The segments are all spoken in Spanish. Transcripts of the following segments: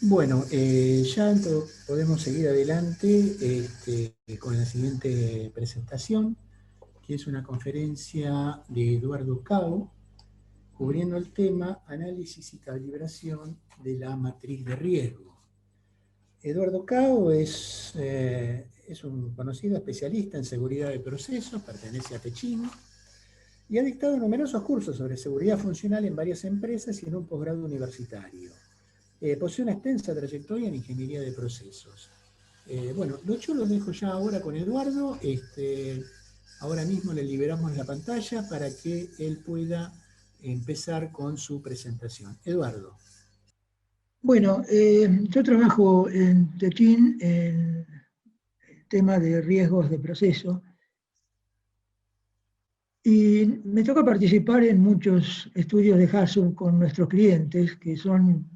Bueno, podemos seguir adelante con la siguiente presentación, que es una conferencia de Eduardo Cao, cubriendo el tema Análisis y calibración de la matriz de riesgo. Eduardo Cao es un conocido especialista en seguridad de procesos, pertenece a Techin y ha dictado numerosos cursos sobre seguridad funcional en varias empresas y en un posgrado universitario. Posee una extensa trayectoria en ingeniería de procesos. Bueno, yo lo dejo ya ahora con Eduardo. Ahora mismo le liberamos la pantalla para que él pueda empezar con su presentación. Eduardo. Bueno, yo trabajo en Techin en el tema de riesgos de proceso y me toca participar en muchos estudios de HACCP con nuestros clientes, que son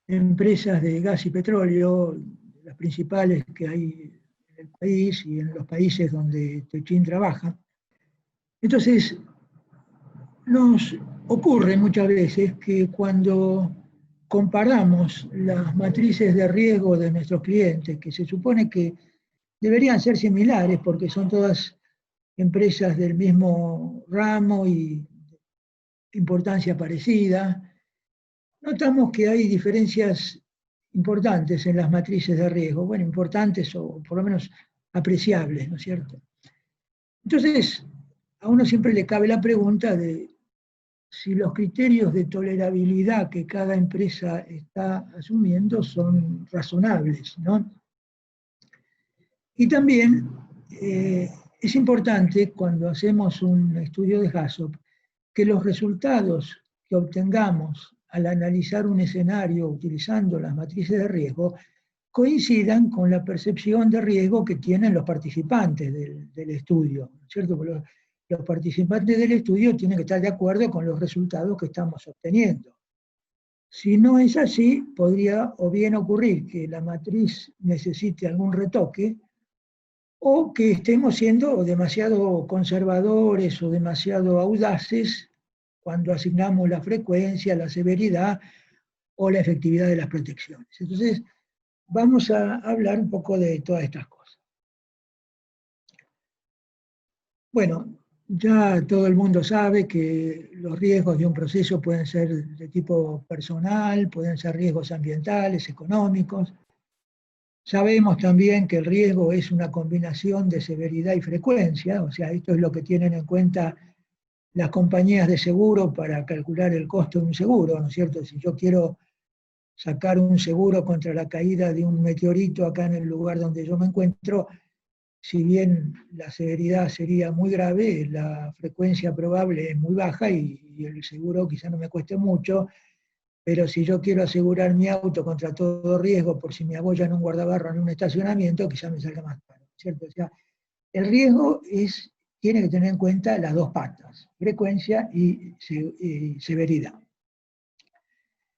empresas de gas y petróleo, las principales que hay en el país y en los países donde Techin trabaja. Entonces, nos ocurre muchas veces que cuando comparamos las matrices de riesgo de nuestros clientes, que se supone que deberían ser similares porque son todas empresas del mismo ramo y importancia parecida, notamos que hay diferencias importantes en las matrices de riesgo, bueno, importantes o por lo menos apreciables, ¿no es cierto? Entonces, a uno siempre le cabe la pregunta de si los criterios de tolerabilidad que cada empresa está asumiendo son razonables, ¿no? Y también es importante cuando hacemos un estudio de HACCP que los resultados que obtengamos al analizar un escenario utilizando las matrices de riesgo coincidan con la percepción de riesgo que tienen los participantes del estudio, ¿cierto? Porque los participantes del estudio tienen que estar de acuerdo con los resultados que estamos obteniendo. Si no es así, podría o bien ocurrir que la matriz necesite algún retoque o que estemos siendo demasiado conservadores o demasiado audaces cuando asignamos la frecuencia, la severidad o la efectividad de las protecciones. Entonces, vamos a hablar un poco de todas estas cosas. Bueno, ya todo el mundo sabe que los riesgos de un proceso pueden ser de tipo personal, pueden ser riesgos ambientales, económicos. Sabemos también que el riesgo es una combinación de severidad y frecuencia, o sea, esto es lo que tienen en cuenta las compañías de seguro para calcular el costo de un seguro, ¿no es cierto? Si yo quiero sacar un seguro contra la caída de un meteorito acá en el lugar donde yo me encuentro, si bien la severidad sería muy grave, la frecuencia probable es muy baja y el seguro quizá no me cueste mucho, pero si yo quiero asegurar mi auto contra todo riesgo por si me abollan un guardabarro en un estacionamiento, quizá me salga más caro, ¿cierto? O sea, el riesgo tiene que tener en cuenta las dos patas, frecuencia y severidad.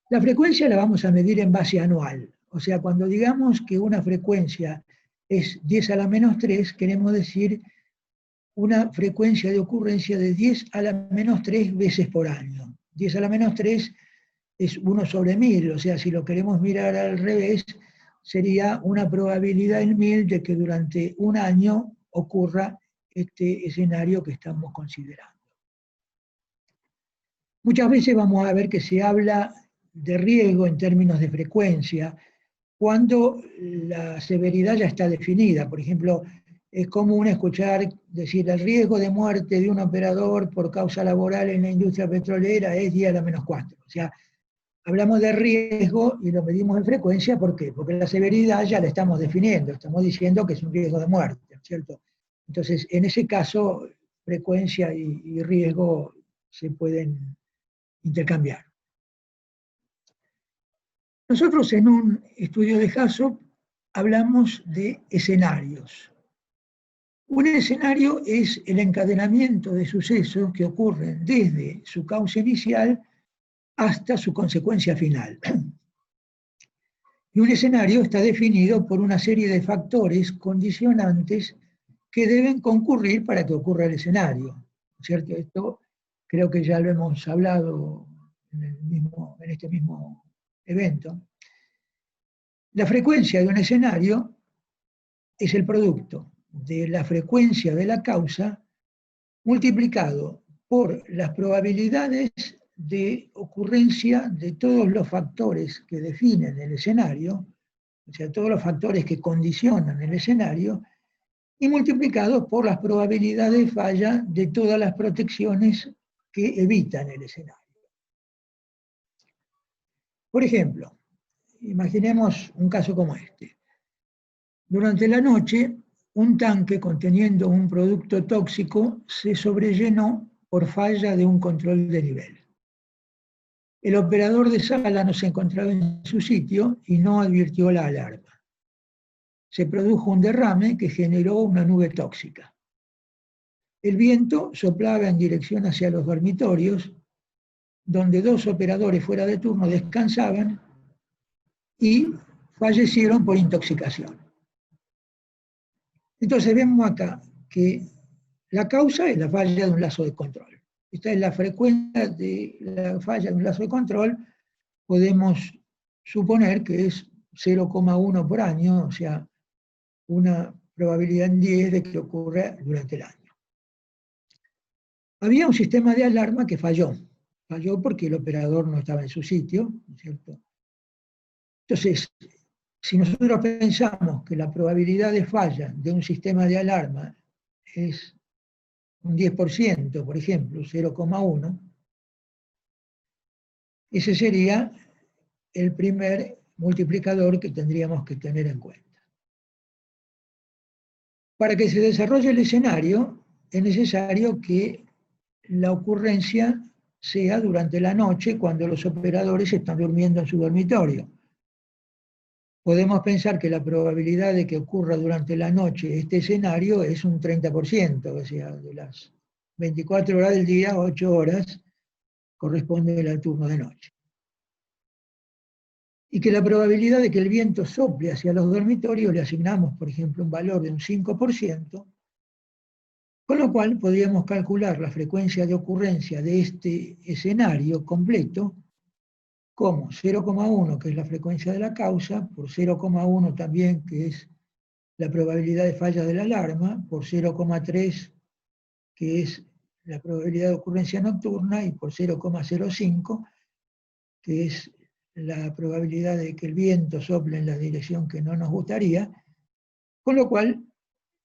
La frecuencia la vamos a medir en base anual, o sea, cuando digamos que una frecuencia es 10 a la menos 3, queremos decir una frecuencia de ocurrencia de 10 a la menos 3 veces por año. 10 a la menos 3 es 1 sobre 1000, o sea, si lo queremos mirar al revés, sería una probabilidad en 1000 de que durante un año ocurra este escenario que estamos considerando. Muchas veces vamos a ver que se habla de riesgo en términos de frecuencia, cuando la severidad ya está definida. Por ejemplo, es común escuchar decir el riesgo de muerte de un operador por causa laboral en la industria petrolera es 10 a la menos 4. O sea, hablamos de riesgo y lo medimos en frecuencia, ¿por qué? Porque la severidad ya la estamos definiendo, estamos diciendo que es un riesgo de muerte, ¿cierto? Entonces, en ese caso, frecuencia y riesgo se pueden intercambiar. Nosotros en un estudio de HACCP hablamos de escenarios. Un escenario es el encadenamiento de sucesos que ocurren desde su causa inicial hasta su consecuencia final. Y un escenario está definido por una serie de factores condicionantes que deben concurrir para que ocurra el escenario, ¿cierto? Esto creo que ya lo hemos hablado en este mismo evento. La frecuencia de un escenario es el producto de la frecuencia de la causa multiplicado por las probabilidades de ocurrencia de todos los factores que definen el escenario, o sea, todos los factores que condicionan el escenario, y multiplicado por las probabilidades de falla de todas las protecciones que evitan el escenario. Por ejemplo, imaginemos un caso como este. Durante la noche, un tanque conteniendo un producto tóxico se sobrellenó por falla de un control de nivel. El operador de sala no se encontraba en su sitio y no advirtió la alarma. Se produjo un derrame que generó una nube tóxica. El viento soplaba en dirección hacia los dormitorios, donde 2 operadores fuera de turno descansaban y fallecieron por intoxicación. Entonces vemos acá que la causa es la falla de un lazo de control. Esta es la frecuencia de la falla de un lazo de control. Podemos suponer que es 0,1 por año, o sea, una probabilidad en 10 de que ocurra durante el año. Había un sistema de alarma que falló. Falló porque el operador no estaba en su sitio, ¿no es cierto? Entonces, si nosotros pensamos que la probabilidad de falla de un sistema de alarma es un 10%, por ejemplo, 0,1, ese sería el primer multiplicador que tendríamos que tener en cuenta. Para que se desarrolle el escenario, es necesario que la ocurrencia sea durante la noche, cuando los operadores están durmiendo en su dormitorio. Podemos pensar que la probabilidad de que ocurra durante la noche este escenario es un 30%, o sea, de las 24 horas del día, 8 horas corresponden al turno de noche. Y que la probabilidad de que el viento sople hacia los dormitorios le asignamos, por ejemplo, un valor de un 5%, con lo cual podríamos calcular la frecuencia de ocurrencia de este escenario completo como 0,1, que es la frecuencia de la causa, por 0,1 también, que es la probabilidad de falla de la alarma, por 0,3, que es la probabilidad de ocurrencia nocturna, y por 0,05, que es la probabilidad de que el viento sople en la dirección que no nos gustaría, con lo cual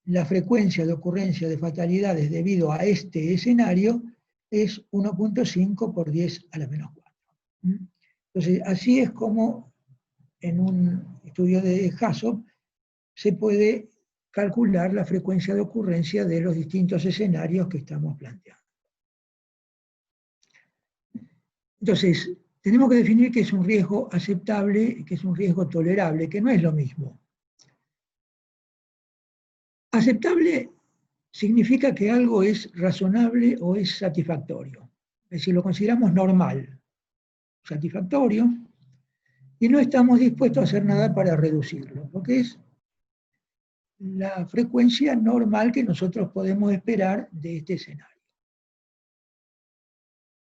la frecuencia de ocurrencia de fatalidades debido a este escenario es 1,5 por 10 a la menos 4. Entonces, así es como en un estudio de HAZOP se puede calcular la frecuencia de ocurrencia de los distintos escenarios que estamos planteando. Entonces, tenemos que definir qué es un riesgo aceptable y qué es un riesgo tolerable, que no es lo mismo. Aceptable significa que algo es razonable o es satisfactorio. Es decir, lo consideramos normal, satisfactorio, y no estamos dispuestos a hacer nada para reducirlo, porque es la frecuencia normal que nosotros podemos esperar de este escenario.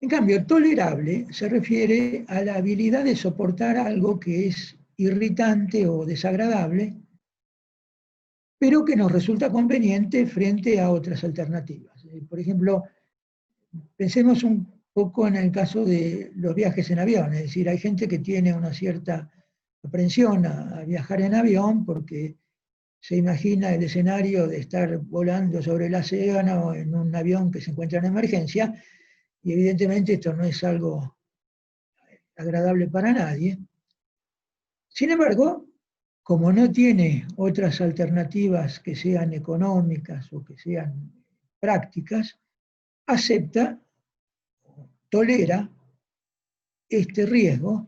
En cambio, tolerable se refiere a la habilidad de soportar algo que es irritante o desagradable, pero que nos resulta conveniente frente a otras alternativas. Por ejemplo, pensemos un poco en el caso de los viajes en avión, es decir, hay gente que tiene una cierta aprensión a viajar en avión porque se imagina el escenario de estar volando sobre el océano en un avión que se encuentra en emergencia, y evidentemente esto no es algo agradable para nadie. Sin embargo, como no tiene otras alternativas que sean económicas o que sean prácticas, acepta, tolera este riesgo,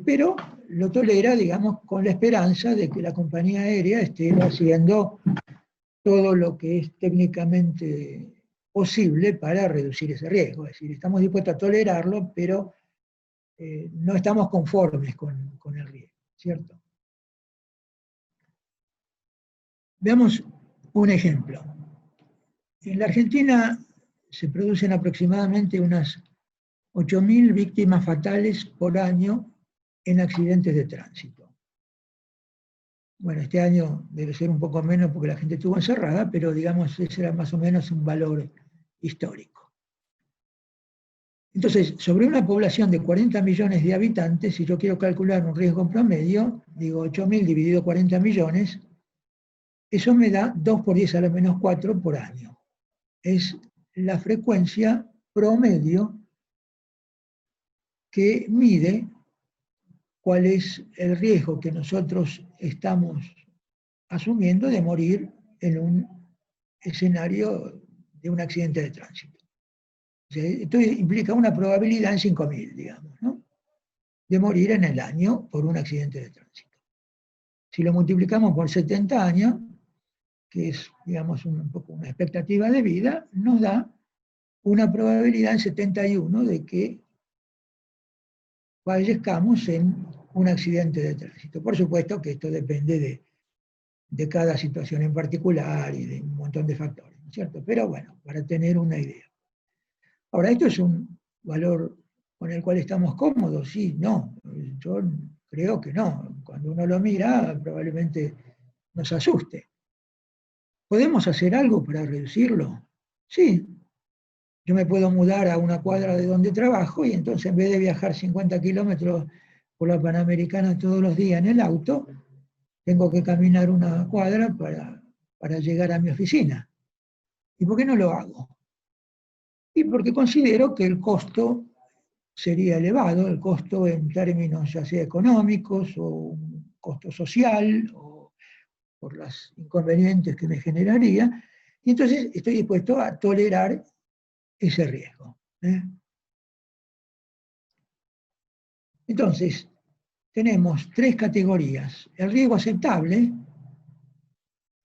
pero lo tolera, digamos, con la esperanza de que la compañía aérea esté haciendo todo lo que es técnicamente posible para reducir ese riesgo. Es decir, estamos dispuestos a tolerarlo, pero no estamos conformes con el riesgo, ¿cierto? Veamos un ejemplo. En la Argentina se producen aproximadamente unas 8.000 víctimas fatales por año en accidentes de tránsito. bueno, este año debe ser un poco menos porque la gente estuvo encerrada, pero digamos, ese era más o menos un valor histórico. Entonces, sobre una población de 40 millones de habitantes, si yo quiero calcular un riesgo promedio, digo 8.000 dividido 40 millones, eso me da 2 por 10 a la menos 4 por año. Es la frecuencia promedio que mide cuál es el riesgo que nosotros estamos asumiendo de morir en un escenario de un accidente de tránsito. O sea, esto implica una probabilidad en 5.000, digamos, ¿no?, de morir en el año por un accidente de tránsito. Si lo multiplicamos por 70 años, que es, digamos, un poco una expectativa de vida, nos da una probabilidad en 71 de que fallezcamos en un accidente de tránsito. Por supuesto que esto depende de cada situación en particular y de un montón de factores, ¿cierto? Pero bueno, para tener una idea. Ahora, ¿esto es un valor con el cual estamos cómodos? Sí, no. Yo creo que no. Cuando uno lo mira, probablemente nos asuste. ¿Podemos hacer algo para reducirlo? Sí. Yo me puedo mudar a una cuadra de donde trabajo y entonces en vez de viajar 50 kilómetros por la Panamericana todos los días en el auto, tengo que caminar una cuadra para llegar a mi oficina. ¿Y por qué no lo hago? Y porque considero que el costo sería elevado, el costo en términos ya sea económicos o un costo social o por los inconvenientes que me generaría, y entonces estoy dispuesto a tolerar ese riesgo. Entonces, tenemos 3 categorías. El riesgo aceptable,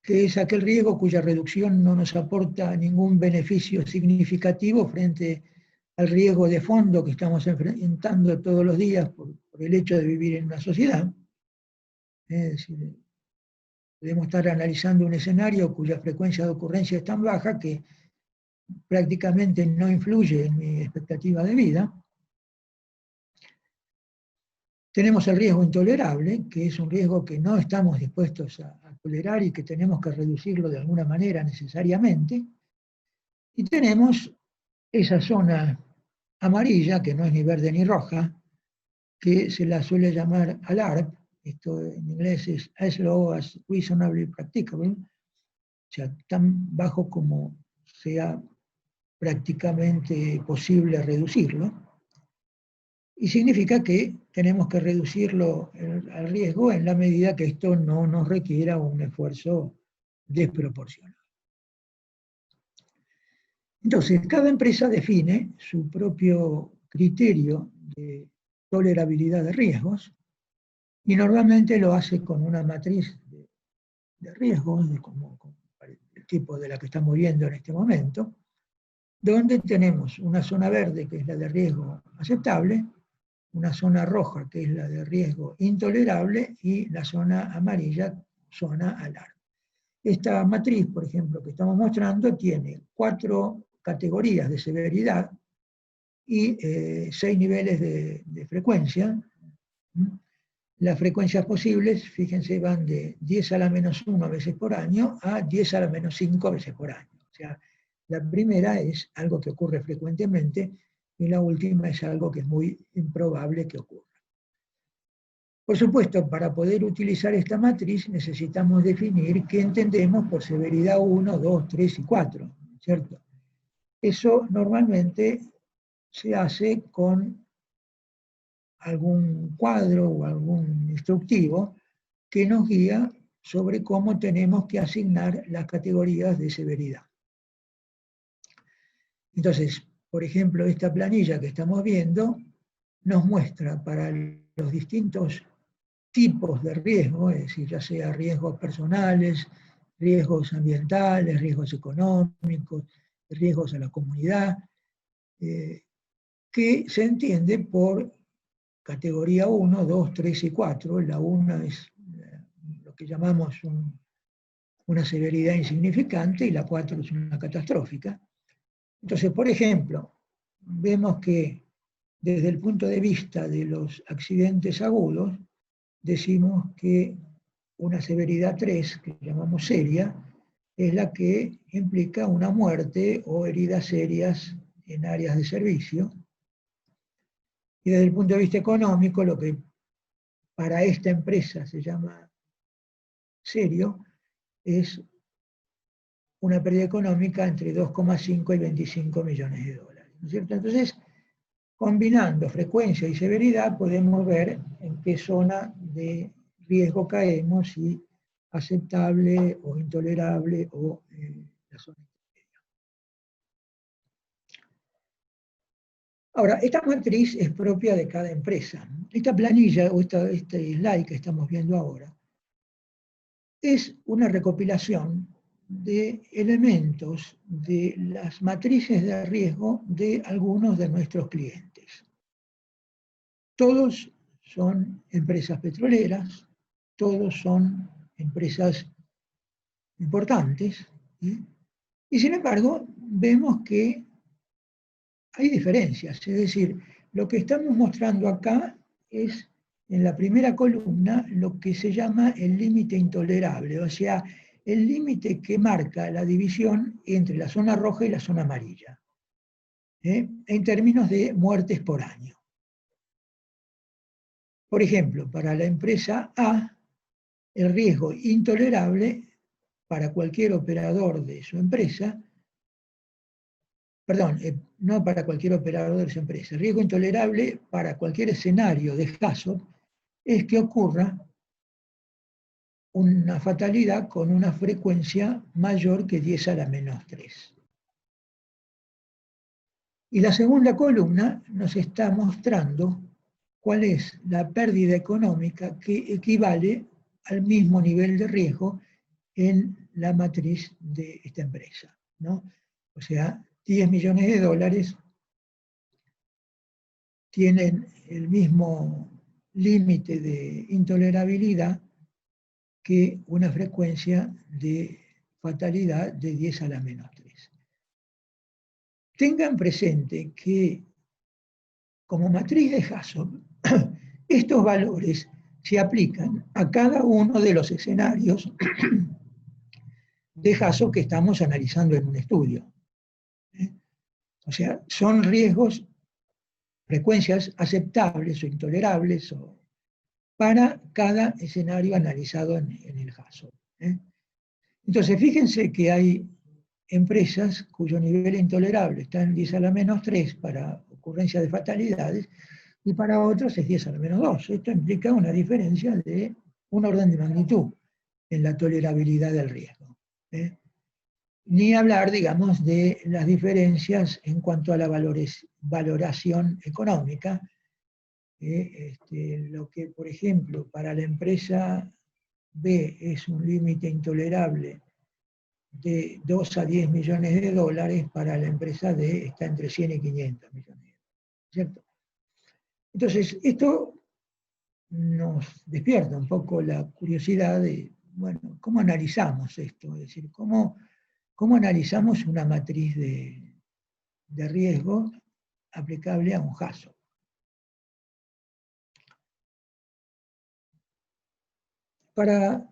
que es aquel riesgo cuya reducción no nos aporta ningún beneficio significativo frente al riesgo de fondo que estamos enfrentando todos los días por el hecho de vivir en una sociedad. Es decir, podemos estar analizando un escenario cuya frecuencia de ocurrencia es tan baja que prácticamente no influye en mi expectativa de vida. Tenemos el riesgo intolerable, que es un riesgo que no estamos dispuestos a tolerar y que tenemos que reducirlo de alguna manera necesariamente. Y tenemos esa zona amarilla, que no es ni verde ni roja, que se la suele llamar ALARP, esto en inglés es as low as reasonably practicable, o sea, tan bajo como sea prácticamente posible reducirlo. Y significa que tenemos que reducirlo al riesgo en la medida que esto no nos requiera un esfuerzo desproporcionado. Entonces, cada empresa define su propio criterio de tolerabilidad de riesgos y normalmente lo hace con una matriz de riesgos, como el tipo de la que estamos viendo en este momento, donde tenemos una zona verde, que es la de riesgo aceptable, una zona roja, que es la de riesgo intolerable, y la zona amarilla, zona alarma. Esta matriz, por ejemplo, que estamos mostrando, tiene 4 categorías de severidad y 6 niveles de frecuencia. Las frecuencias posibles, fíjense, van de 10 a la menos 1 veces por año a 10 a la menos 5 veces por año. O sea, la primera es algo que ocurre frecuentemente y la última es algo que es muy improbable que ocurra. Por supuesto, para poder utilizar esta matriz necesitamos definir qué entendemos por severidad 1, 2, 3 y 4, ¿cierto? Eso normalmente se hace con algún cuadro o algún instructivo que nos guía sobre cómo tenemos que asignar las categorías de severidad. Entonces, por ejemplo, esta planilla que estamos viendo nos muestra para los distintos tipos de riesgo, es decir, ya sea riesgos personales, riesgos ambientales, riesgos económicos, riesgos a la comunidad, que se entiende por categoría 1, 2, 3 y 4. La 1 es lo que llamamos una severidad insignificante y la 4 es una catastrófica. Entonces, por ejemplo, vemos que desde el punto de vista de los accidentes agudos, decimos que una severidad 3, que llamamos seria, es la que implica una muerte o heridas serias en áreas de servicio. Y desde el punto de vista económico, lo que para esta empresa se llama serio es una pérdida económica entre 2,5 y 25 millones de dólares, ¿no es cierto? Entonces, combinando frecuencia y severidad, podemos ver en qué zona de riesgo caemos, si aceptable o intolerable o la zona intermedia. Ahora, esta matriz es propia de cada empresa. Esta planilla o este slide que estamos viendo ahora es una recopilación de elementos de las matrices de riesgo de algunos de nuestros clientes. Todos son empresas petroleras, todos son empresas importantes, ¿sí? Y sin embargo vemos que hay diferencias, es decir, lo que estamos mostrando acá es en la primera columna lo que se llama el límite intolerable, o sea, el límite que marca la división entre la zona roja y la zona amarilla, en términos de muertes por año. Por ejemplo, para la empresa A, el riesgo intolerable para cualquier operador de su empresa, perdón, no para cualquier operador de su empresa, el riesgo intolerable para cualquier escenario de HAZOP es que ocurra una fatalidad con una frecuencia mayor que 10 a la menos 3. Y la segunda columna nos está mostrando cuál es la pérdida económica que equivale al mismo nivel de riesgo en la matriz de esta empresa, ¿no? O sea, 10 millones de dólares tienen el mismo límite de intolerabilidad que una frecuencia de fatalidad de 10 a la menos 3. Tengan presente que como matriz de HAZOP, estos valores se aplican a cada uno de los escenarios de HAZOP que estamos analizando en un estudio. O sea, son riesgos, frecuencias aceptables o intolerables para cada escenario analizado en el HAZOP. Entonces, fíjense que hay empresas cuyo nivel intolerable está en 10 a la menos 3 para ocurrencia de fatalidades, y para otros es 10 a la menos 2. Esto implica una diferencia de un orden de magnitud en la tolerabilidad del riesgo. Ni hablar, digamos, de las diferencias en cuanto a la valoración económica. Lo que, por ejemplo, para la empresa B es un límite intolerable de 2 a 10 millones de dólares, para la empresa D está entre 100 y 500 millones de dólares, ¿cierto? Entonces, esto nos despierta un poco la curiosidad de, bueno, ¿cómo analizamos esto? Es decir, ¿cómo analizamos una matriz de riesgo aplicable a un HAZOP? Para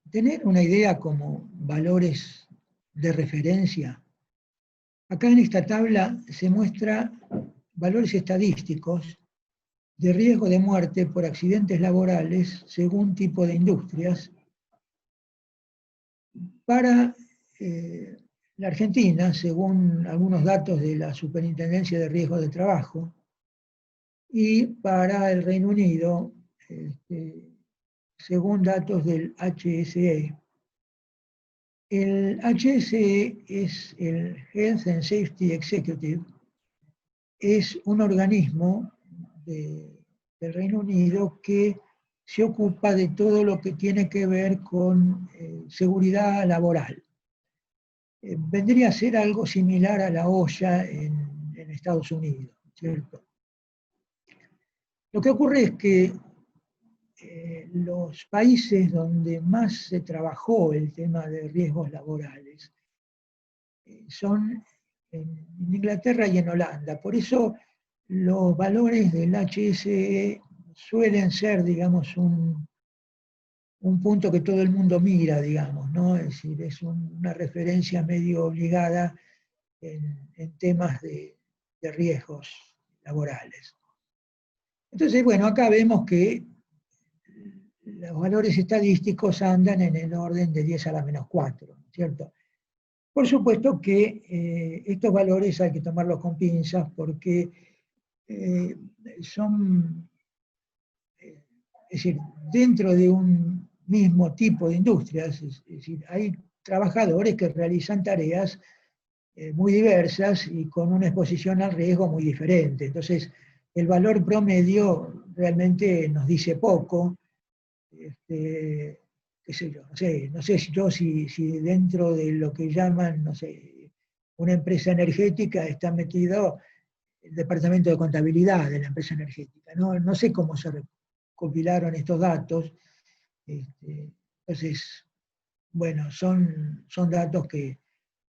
tener una idea como valores de referencia, acá en esta tabla se muestra valores estadísticos de riesgo de muerte por accidentes laborales según tipo de industrias para la Argentina, según algunos datos de la Superintendencia de Riesgo de Trabajo, y para el Reino Unido, según datos del HSE. El HSE es el Health and Safety Executive, es un organismo del Reino Unido que se ocupa de todo lo que tiene que ver con seguridad laboral. Vendría a ser algo similar a la OSHA en Estados Unidos, ¿cierto? Lo que ocurre es que los países donde más se trabajó el tema de riesgos laborales son en Inglaterra y en Holanda. Por eso los valores del HSE suelen ser, digamos, un un punto que todo el mundo mira, digamos, ¿no? Es decir, es una referencia medio obligada en temas de riesgos laborales. Entonces, bueno, acá vemos que los valores estadísticos andan en el orden de 10 a la menos 4, ¿cierto? Por supuesto que estos valores hay que tomarlos con pinzas porque son, es decir, dentro de un mismo tipo de industrias, es decir, hay trabajadores que realizan tareas muy diversas y con una exposición al riesgo muy diferente. Entonces, el valor promedio realmente nos dice poco. Qué sé yo, no sé si dentro de lo que llaman, no sé, una empresa energética está metido el departamento de contabilidad de la empresa energética. No sé cómo se recopilaron estos datos. Entonces, bueno, son datos que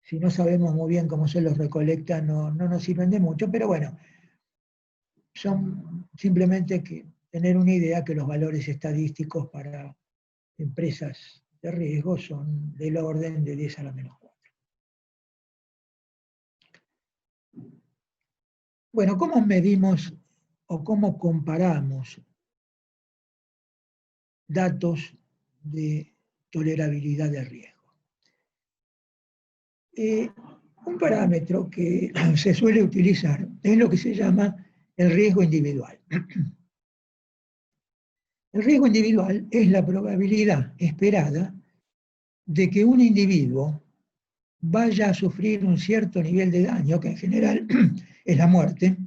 si no sabemos muy bien cómo se los recolecta no nos sirven de mucho, pero bueno, son simplemente que tener una idea que los valores estadísticos para empresas de riesgo son del orden de 10 a la menos 4. Bueno, ¿cómo medimos o cómo comparamos datos de tolerabilidad de riesgo? Un parámetro que se suele utilizar es lo que se llama el riesgo individual. El riesgo individual es la probabilidad esperada de que un individuo vaya a sufrir un cierto nivel de daño, que en general es la muerte,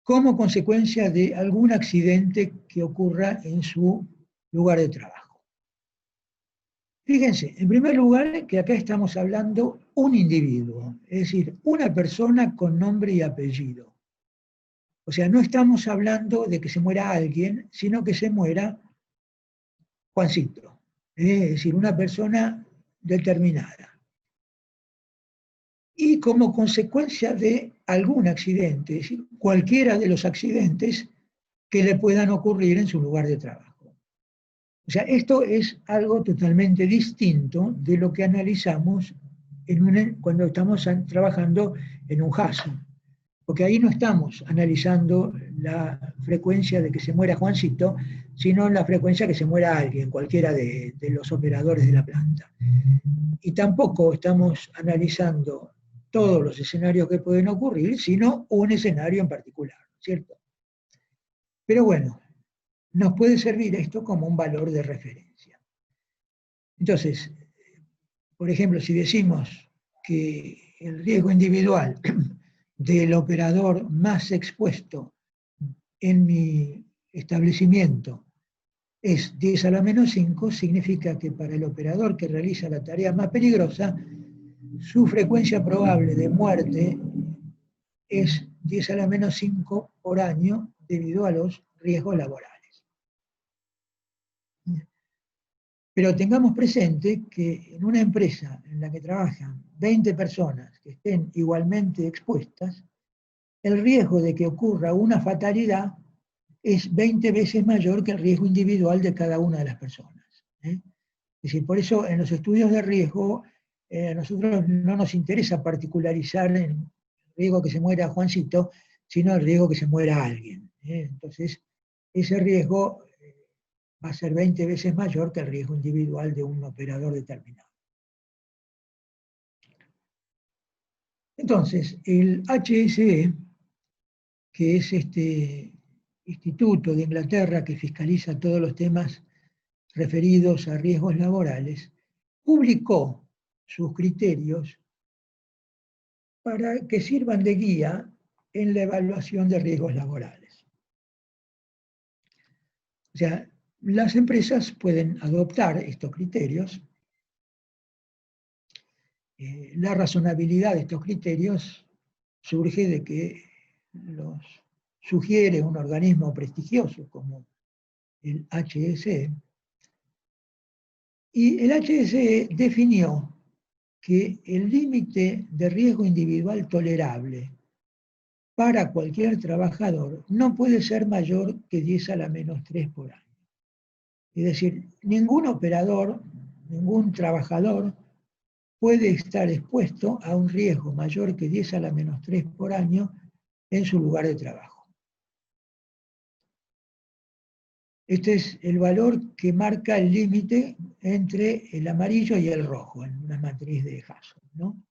como consecuencia de algún accidente que ocurra en su lugar de trabajo. Fíjense, en primer lugar, que acá estamos hablando un individuo, es decir, una persona con nombre y apellido. O sea, no estamos hablando de que se muera alguien, sino que se muera Juancito, es decir, una persona determinada. Y como consecuencia de algún accidente, es decir, cualquiera de los accidentes que le puedan ocurrir en su lugar de trabajo. O sea, esto es algo totalmente distinto de lo que analizamos cuando estamos trabajando en un HACCP. Porque ahí no estamos analizando la frecuencia de que se muera Juancito, sino la frecuencia que se muera alguien, cualquiera de los operadores de la planta. Y tampoco estamos analizando todos los escenarios que pueden ocurrir, sino un escenario en particular, ¿cierto? Pero bueno, nos puede servir esto como un valor de referencia. Entonces, por ejemplo, si decimos que el riesgo individual del operador más expuesto en mi establecimiento es 10 a la menos 5, significa que para el operador que realiza la tarea más peligrosa, su frecuencia probable de muerte es 10 a la menos 5 por año debido a los riesgos laborales. Pero tengamos presente que en una empresa en la que trabajan 20 personas que estén igualmente expuestas, el riesgo de que ocurra una fatalidad es 20 veces mayor que el riesgo individual de cada una de las personas. Es decir, por eso en los estudios de riesgo a nosotros no nos interesa particularizar en el riesgo que se muera Juancito, sino el riesgo que se muera alguien. Entonces, ese riesgo va a ser 20 veces mayor que el riesgo individual de un operador determinado. Entonces, el HSE, que es este instituto de Inglaterra que fiscaliza todos los temas referidos a riesgos laborales, publicó sus criterios para que sirvan de guía en la evaluación de riesgos laborales. O sea, las empresas pueden adoptar estos criterios. La razonabilidad de estos criterios surge de que los sugiere un organismo prestigioso como el HSE, y el HSE definió que el límite de riesgo individual tolerable para cualquier trabajador no puede ser mayor que 10 a la menos 3 por año. Es decir, ningún operador, ningún trabajador puede estar expuesto a un riesgo mayor que 10 a la menos 3 por año en su lugar de trabajo. Este es el valor que marca el límite entre el amarillo y el rojo en una matriz de Hasso, ¿no?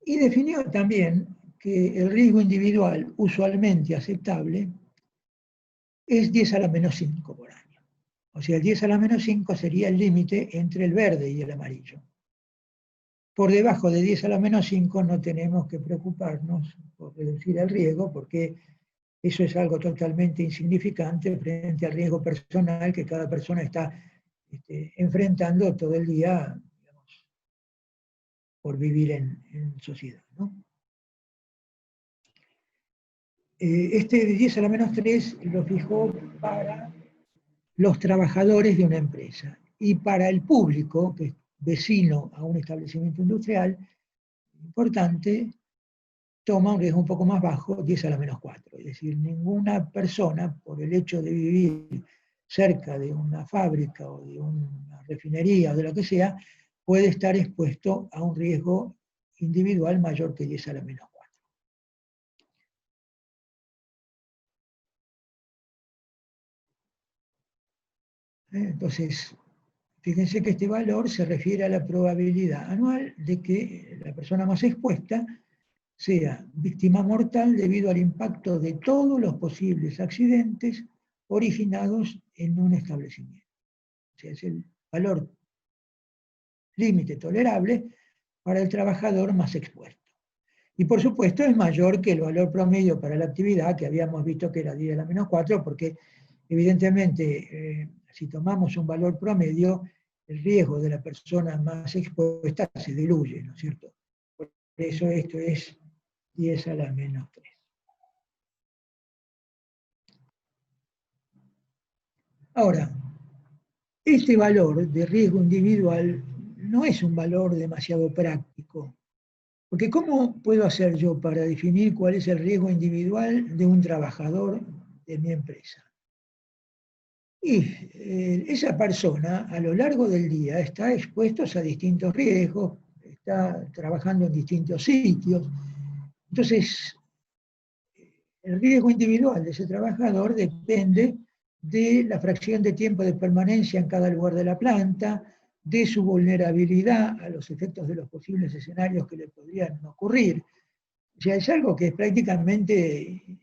Y definió también que el riesgo individual usualmente aceptable es 10 a la menos 5 por año. O sea, el 10 a la menos 5 sería el límite entre el verde y el amarillo. Por debajo de 10 a la menos 5 no tenemos que preocuparnos por reducir el riesgo, porque eso es algo totalmente insignificante frente al riesgo personal que cada persona está enfrentando todo el día, digamos, por vivir en sociedad, ¿no? Este de 10 a la menos 3 lo fijó para los trabajadores de una empresa. Y para el público, que es vecino a un establecimiento industrial importante, toma un riesgo un poco más bajo, 10 a la menos 4. Es decir, ninguna persona, por el hecho de vivir cerca de una fábrica o de una refinería o de lo que sea, puede estar expuesto a un riesgo individual mayor que 10 a la menos 4. Entonces, fíjense que este valor se refiere a la probabilidad anual de que la persona más expuesta sea víctima mortal debido al impacto de todos los posibles accidentes originados en un establecimiento. O sea, es el valor límite tolerable para el trabajador más expuesto. Y por supuesto es mayor que el valor promedio para la actividad, que habíamos visto que era 10 a la menos 4, porque evidentemente si tomamos un valor promedio, el riesgo de la persona más expuesta se diluye, ¿no es cierto? Por eso esto es 10 a la menos 3. Ahora, este valor de riesgo individual no es un valor demasiado práctico, porque ¿cómo puedo hacer yo para definir cuál es el riesgo individual de un trabajador de mi empresa? Y esa persona a lo largo del día está expuesta a distintos riesgos, está trabajando en distintos sitios. Entonces, el riesgo individual de ese trabajador depende de la fracción de tiempo de permanencia en cada lugar de la planta, de su vulnerabilidad a los efectos de los posibles escenarios que le podrían ocurrir. O sea, es algo que es prácticamente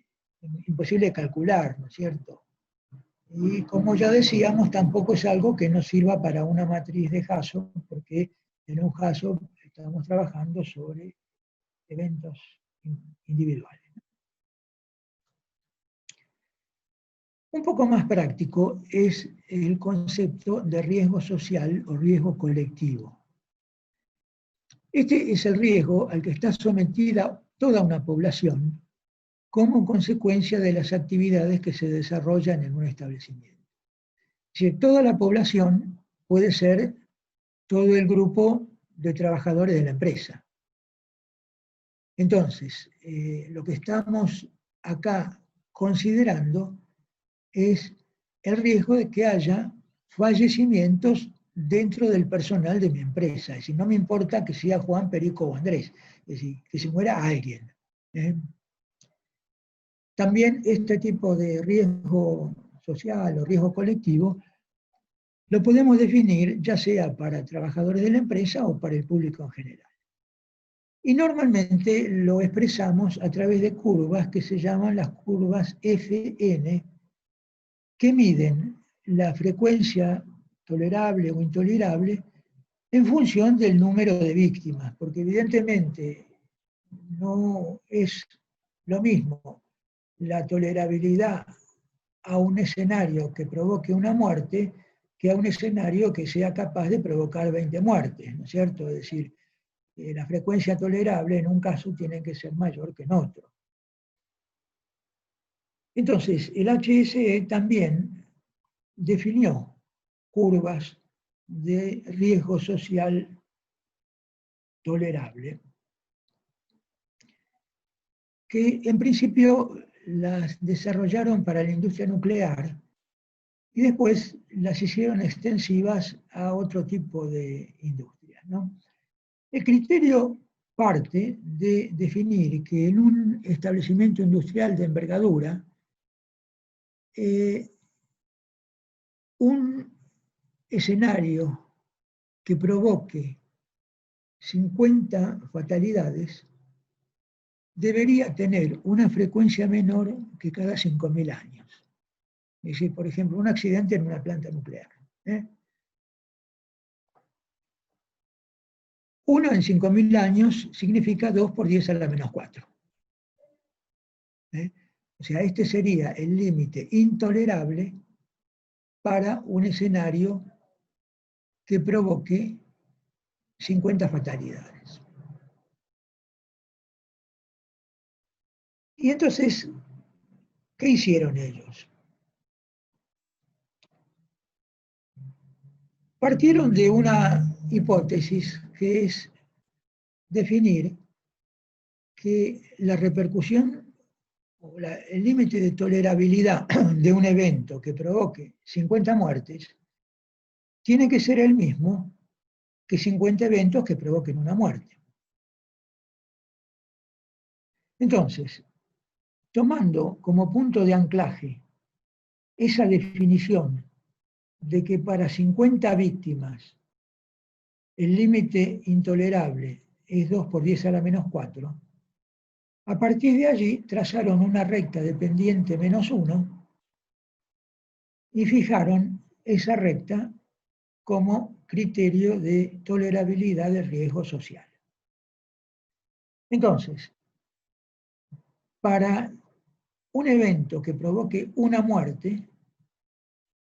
imposible de calcular, ¿no es cierto? Y como ya decíamos, tampoco es algo que nos sirva para una matriz de Hasso, porque en un Hasso estamos trabajando sobre eventos individuales. Un poco más práctico es el concepto de riesgo social o riesgo colectivo. Este es el riesgo al que está sometida toda una población como consecuencia de las actividades que se desarrollan en un establecimiento. Es decir, toda la población puede ser todo el grupo de trabajadores de la empresa. Entonces, lo que estamos acá considerando es el riesgo de que haya fallecimientos dentro del personal de mi empresa. Es decir, no me importa que sea Juan, Perico o Andrés, es decir, que se muera alguien. También este tipo de riesgo social o riesgo colectivo lo podemos definir ya sea para trabajadores de la empresa o para el público en general. Y normalmente lo expresamos a través de curvas que se llaman las curvas FN, que miden la frecuencia tolerable o intolerable en función del número de víctimas, porque evidentemente no es lo mismo la tolerabilidad a un escenario que provoque una muerte que a un escenario que sea capaz de provocar 20 muertes, ¿no es cierto? Es decir, la frecuencia tolerable en un caso tiene que ser mayor que en otro. Entonces, el HSE también definió curvas de riesgo social tolerable, que en principio las desarrollaron para la industria nuclear y después las hicieron extensivas a otro tipo de industrias, ¿no? El criterio parte de definir que en un establecimiento industrial de envergadura, un escenario que provoque 50 fatalidades debería tener una frecuencia menor que cada 5.000 años. Es decir, por ejemplo, un accidente en una planta nuclear. Uno en 5.000 años significa 2 por 10 a la menos 4. O sea, este sería el límite intolerable para un escenario que provoque 50 fatalidades. Y entonces, ¿qué hicieron ellos? Partieron de una hipótesis que es definir que la repercusión o el límite de tolerabilidad de un evento que provoque 50 muertes tiene que ser el mismo que 50 eventos que provoquen una muerte. Entonces, tomando como punto de anclaje esa definición de que para 50 víctimas el límite intolerable es 2 por 10 a la menos 4, a partir de allí trazaron una recta de pendiente menos 1 y fijaron esa recta como criterio de tolerabilidad de riesgo social. Entonces, para un evento que provoque una muerte,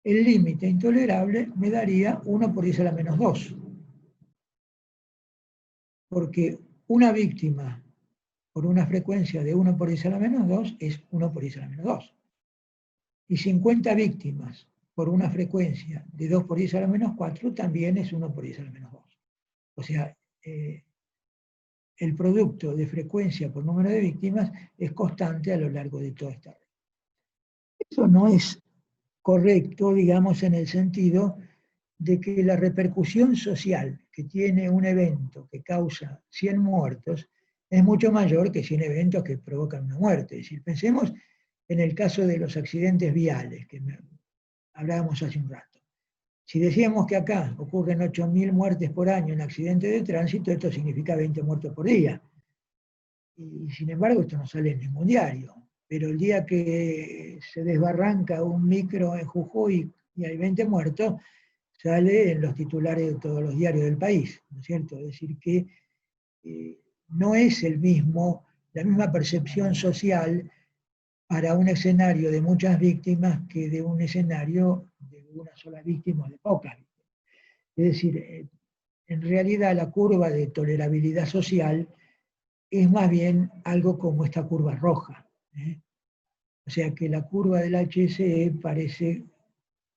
el límite intolerable me daría 1 por 10 a la menos 2. Porque una víctima por una frecuencia de 1 por 10 a la menos 2 es 1 por 10 a la menos 2. Y 50 víctimas por una frecuencia de 2 por 10 a la menos 4 también es 1 por 10 a la menos 2. O sea, el producto de frecuencia por número de víctimas es constante a lo largo de toda esta red. Eso no es correcto, digamos, en el sentido de que la repercusión social que tiene un evento que causa 100 muertos es mucho mayor que 100 eventos que provocan una muerte. Es decir, pensemos en el caso de los accidentes viales, que hablábamos hace un rato. Si decíamos que acá ocurren 8.000 muertes por año en accidentes de tránsito, esto significa 20 muertos por día. Y sin embargo, esto no sale en ningún diario. Pero el día que se desbarranca un micro en Jujuy y hay 20 muertos, sale en los titulares de todos los diarios del país, ¿no es cierto? Es decir, que no es la misma percepción social para un escenario de muchas víctimas que de un escenario de una sola víctima o de pocas víctimas. Es decir, en realidad la curva de tolerabilidad social es más bien algo como esta curva roja. O sea que la curva del HSE parece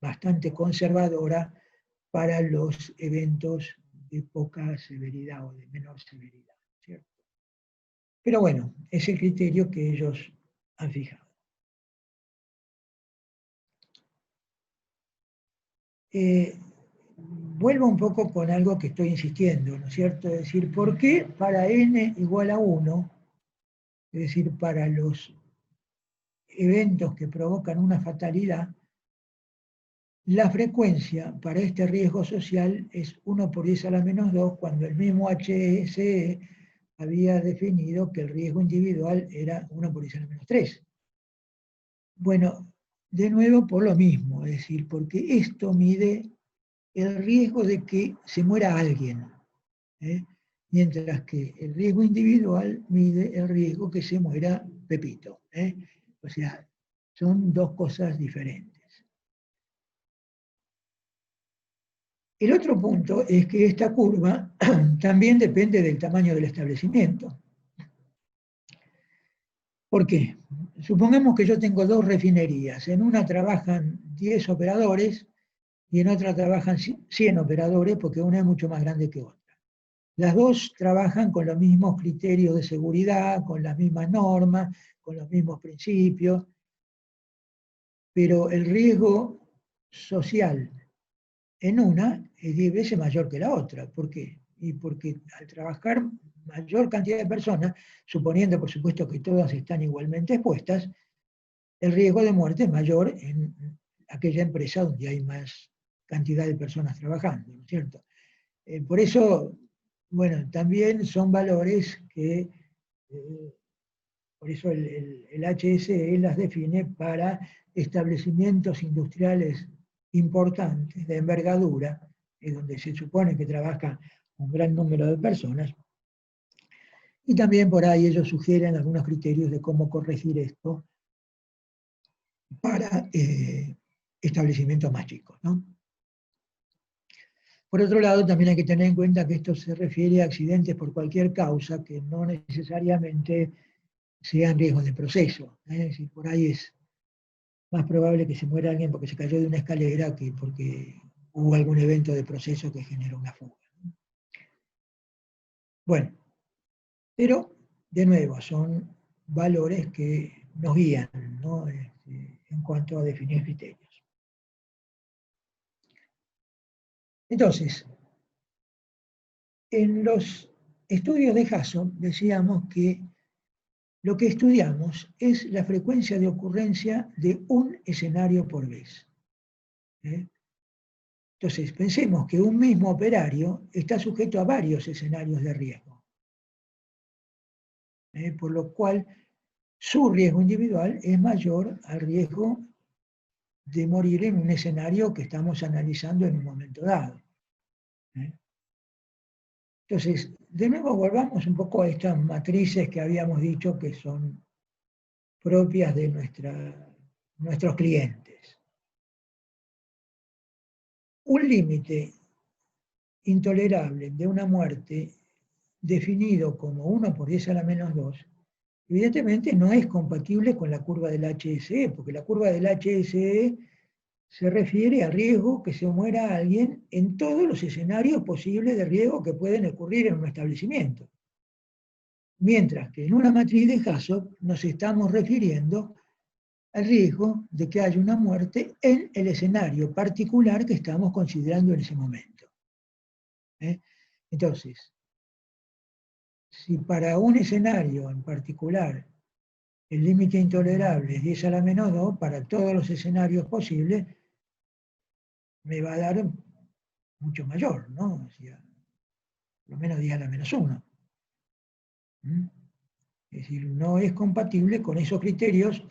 bastante conservadora para los eventos de poca severidad o de menor severidad, ¿cierto? Pero bueno, es el criterio que ellos han fijado. Vuelvo un poco con algo que estoy insistiendo, ¿no es cierto? Es decir, ¿por qué para n igual a 1, es decir, para los eventos que provocan una fatalidad, la frecuencia para este riesgo social es 1 por 10 a la menos 2, cuando el mismo HSE había definido que el riesgo individual era 1 por 10 a la menos 3. Bueno, de nuevo por lo mismo, es decir, porque esto mide el riesgo de que se muera alguien, mientras que el riesgo individual mide el riesgo que se muera Pepito. O sea, son dos cosas diferentes. El otro punto es que esta curva también depende del tamaño del establecimiento. ¿Por qué? Supongamos que yo tengo 2 refinerías. En una trabajan 10 operadores y en otra trabajan 100 operadores, porque una es mucho más grande que otra. Las dos trabajan con los mismos criterios de seguridad, con las mismas normas, con los mismos principios, pero el riesgo social en una es 10 veces mayor que la otra. ¿Por qué? Y porque al trabajar mayor cantidad de personas, suponiendo por supuesto que todas están igualmente expuestas, el riesgo de muerte es mayor en aquella empresa donde hay más cantidad de personas trabajando, ¿no es cierto? Por eso, bueno, también son valores que, por eso el HSE las define para establecimientos industriales importantes, de envergadura, donde se supone que trabaja un gran número de personas, y también por ahí ellos sugieren algunos criterios de cómo corregir esto para establecimientos más chicos, ¿no? Por otro lado, también hay que tener en cuenta que esto se refiere a accidentes por cualquier causa que no necesariamente sean riesgos de proceso. Es decir, por ahí es más probable que se muera alguien porque se cayó de una escalera que porque hubo algún evento de proceso que generó una fuga. Bueno, pero de nuevo son valores que nos guían, ¿no? En cuanto a definir criterios. Entonces, en los estudios de Hasso decíamos que lo que estudiamos es la frecuencia de ocurrencia de un escenario por vez. Entonces, pensemos que un mismo operario está sujeto a varios escenarios de riesgo, por lo cual su riesgo individual es mayor al riesgo de morir en un escenario que estamos analizando en un momento dado. Entonces, de nuevo volvamos un poco a estas matrices que habíamos dicho que son propias de nuestros clientes. Un límite intolerable de una muerte definido como 1 por 10 a la menos 2, evidentemente no es compatible con la curva del HSE, porque la curva del HSE se refiere al riesgo que se muera alguien en todos los escenarios posibles de riesgo que pueden ocurrir en un establecimiento. Mientras que en una matriz de Hasso nos estamos refiriendo al riesgo de que haya una muerte en el escenario particular que estamos considerando en ese momento. Entonces, si para un escenario en particular el límite intolerable es 10 a la menos 2, para todos los escenarios posibles me va a dar mucho mayor, ¿no? O sea, por lo menos 10 a la menos 1. Es decir, no es compatible con esos criterios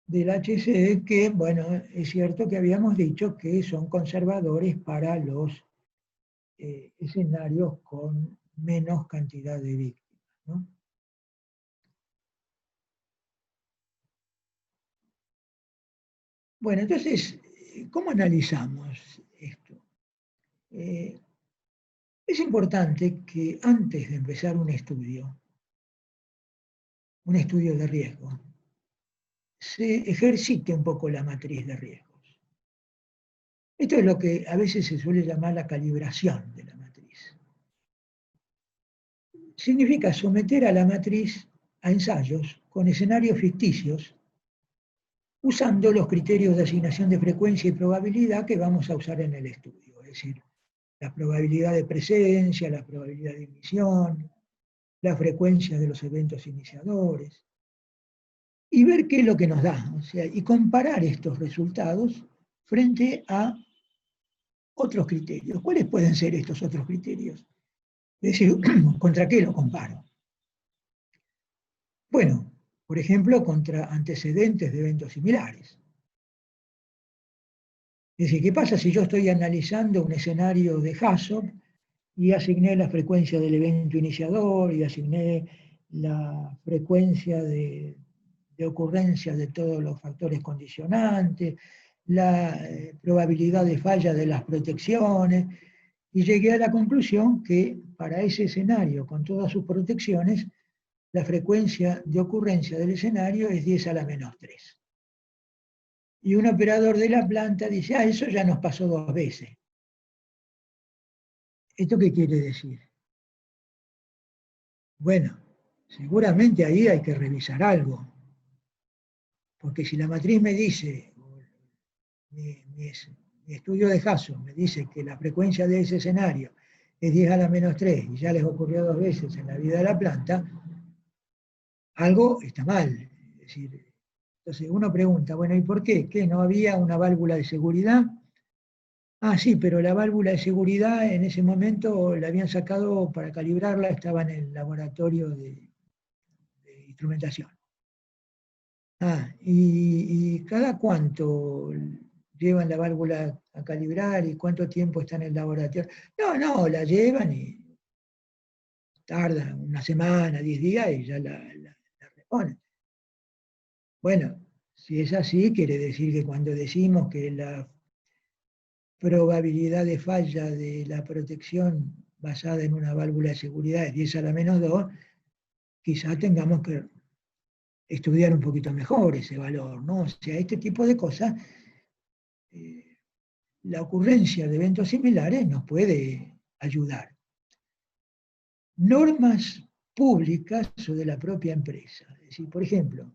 del HCE que, bueno, es cierto que habíamos dicho que son conservadores para los escenarios con menos cantidad de víctimas, ¿no? Bueno, entonces, ¿cómo analizamos esto? Es importante que antes de empezar un estudio de riesgo, se ejercite un poco la matriz de riesgos. Esto es lo que a veces se suele llamar la calibración de la matriz. Significa someter a la matriz a ensayos con escenarios ficticios usando los criterios de asignación de frecuencia y probabilidad que vamos a usar en el estudio, es decir, la probabilidad de presencia, la probabilidad de emisión, la frecuencia de los eventos iniciadores, y ver qué es lo que nos da, o sea, y comparar estos resultados frente a otros criterios. ¿Cuáles pueden ser estos otros criterios? Es decir, ¿contra qué lo comparo? Bueno, por ejemplo, contra antecedentes de eventos similares. Es decir, ¿qué pasa si yo estoy analizando un escenario de Hasso y asigné la frecuencia del evento iniciador y asigné la frecuencia de ocurrencia de todos los factores condicionantes, la probabilidad de falla de las protecciones, y llegué a la conclusión que para ese escenario, con todas sus protecciones, la frecuencia de ocurrencia del escenario es 10 a la menos 3. Y un operador de la planta dice, eso ya nos pasó 2 veces. ¿Esto qué quiere decir? Bueno, seguramente ahí hay que revisar algo. Porque si la matriz me dice, mi estudio de Hasso me dice que la frecuencia de ese escenario es 10 a la menos 3 y ya les ocurrió 2 veces en la vida de la planta, algo está mal. Es decir, entonces uno pregunta, bueno, ¿y por qué? ¿Qué? ¿No había una válvula de seguridad? Ah, sí, pero la válvula de seguridad en ese momento la habían sacado para calibrarla, estaba en el laboratorio de instrumentación. Ah, ¿y cada cuánto llevan la válvula a calibrar y cuánto tiempo está en el laboratorio? No, la llevan y tarda una semana, 10 días y ya la reponen. Bueno, si es así, quiere decir que cuando decimos que la probabilidad de falla de la protección basada en una válvula de seguridad es 10 a la menos 2, quizá tengamos que estudiar un poquito mejor ese valor, ¿no? O sea, este tipo de cosas, la ocurrencia de eventos similares nos puede ayudar. Normas públicas o de la propia empresa. Es decir, por ejemplo,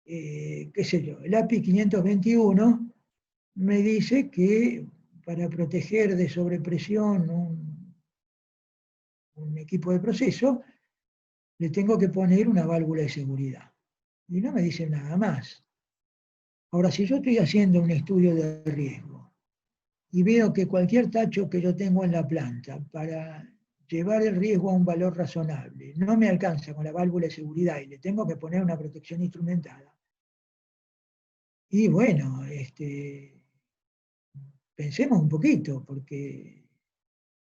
qué sé yo, el API 521 me dice que para proteger de sobrepresión un equipo de proceso, le tengo que poner una válvula de seguridad. Y no me dice nada más. Ahora, si yo estoy haciendo un estudio de riesgo y veo que cualquier tacho que yo tengo en la planta para llevar el riesgo a un valor razonable no me alcanza con la válvula de seguridad y le tengo que poner una protección instrumentada, y bueno, pensemos un poquito, porque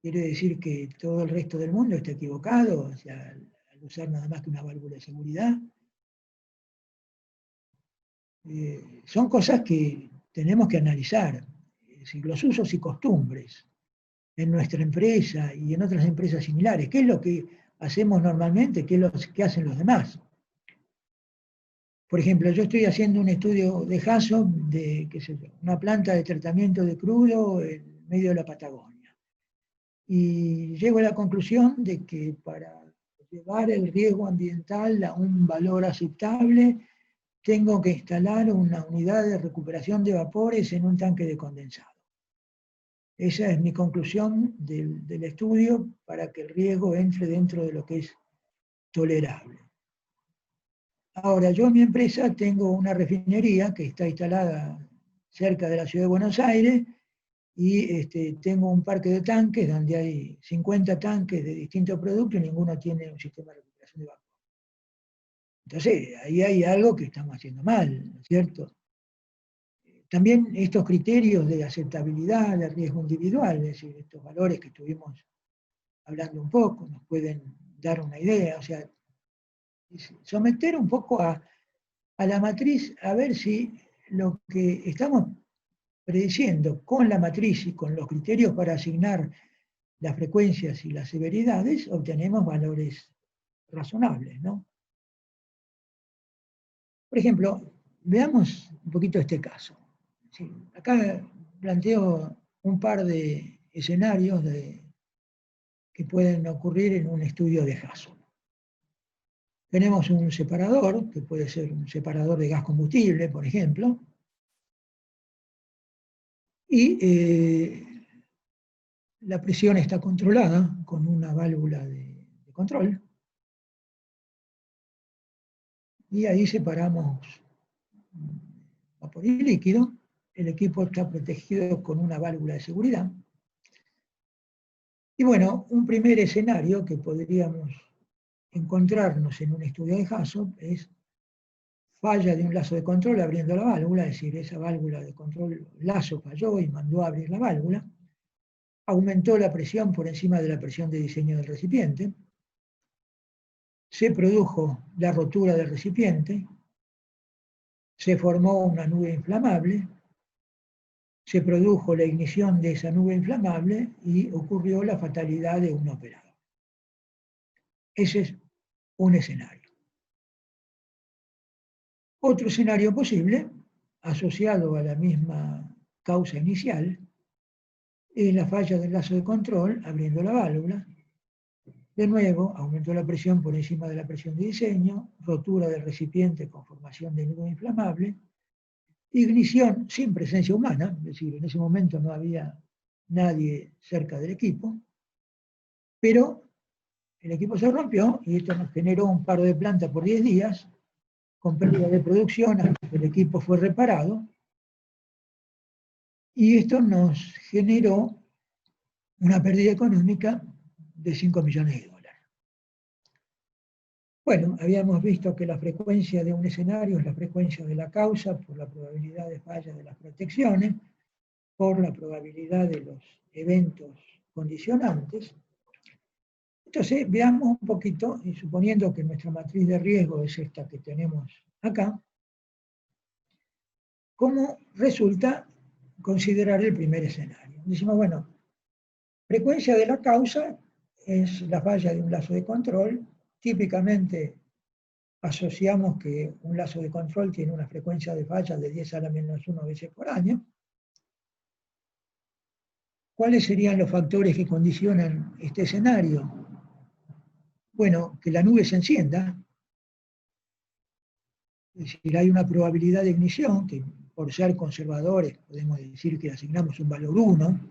quiere decir que todo el resto del mundo está equivocado, o sea, al usar nada más que una válvula de seguridad. Son cosas que tenemos que analizar, es decir, los usos y costumbres en nuestra empresa y en otras empresas similares. ¿Qué es lo que hacemos normalmente? ¿Qué es lo que hacen los demás? Por ejemplo, yo estoy haciendo un estudio de Hasso de, qué sé yo, una planta de tratamiento de crudo en medio de la Patagonia. Y llego a la conclusión de que para llevar el riesgo ambiental a un valor aceptable, tengo que instalar una unidad de recuperación de vapores en un tanque de condensado. Esa es mi conclusión del estudio para que el riesgo entre dentro de lo que es tolerable. Ahora, yo en mi empresa tengo una refinería que está instalada cerca de la ciudad de Buenos Aires y tengo un parque de tanques donde hay 50 tanques de distintos productos y ninguno tiene un sistema de recuperación de vapor. Entonces, ahí hay algo que estamos haciendo mal, ¿no es cierto? También estos criterios de aceptabilidad, de riesgo individual, es decir, estos valores que estuvimos hablando un poco, nos pueden dar una idea, o sea, someter un poco a la matriz a ver si lo que estamos prediciendo con la matriz y con los criterios para asignar las frecuencias y las severidades, obtenemos valores razonables, ¿no? Por ejemplo, veamos un poquito este caso. Sí, acá planteo un par de escenarios que pueden ocurrir en un estudio de Hasso. Tenemos un separador, que puede ser un separador de gas combustible, por ejemplo, y la presión está controlada con una válvula de control, y ahí separamos vapor y líquido. El equipo está protegido con una válvula de seguridad. Y bueno, un primer escenario que podríamos encontrarnos en un estudio de Hasso es falla de un lazo de control abriendo la válvula, es decir, esa válvula de control, lazo falló y mandó a abrir la válvula, aumentó la presión por encima de la presión de diseño del recipiente, se produjo la rotura del recipiente, se formó una nube inflamable, se produjo la ignición de esa nube inflamable y ocurrió la fatalidad de un operador. Ese es un escenario. Otro escenario posible, asociado a la misma causa inicial, es la falla del lazo de control abriendo la válvula. De nuevo, aumentó la presión por encima de la presión de diseño, rotura del recipiente con formación de nube inflamable, ignición sin presencia humana, es decir, en ese momento no había nadie cerca del equipo, pero el equipo se rompió y esto nos generó un paro de planta por 10 días, con pérdida de producción hasta que el equipo fue reparado, y esto nos generó una pérdida económica de 5 millones de dólares. Bueno, habíamos visto que la frecuencia de un escenario es la frecuencia de la causa por la probabilidad de falla de las protecciones, por la probabilidad de los eventos condicionantes. Entonces, veamos un poquito, y suponiendo que nuestra matriz de riesgo es esta que tenemos acá, cómo resulta considerar el primer escenario. Decimos, bueno, frecuencia de la causa es la falla de un lazo de control. Típicamente asociamos que un lazo de control tiene una frecuencia de falla de 10 a la menos 1 veces por año. ¿Cuáles serían los factores que condicionan este escenario? Bueno, que la nube se encienda, es decir, hay una probabilidad de ignición, que por ser conservadores podemos decir que asignamos un valor 1,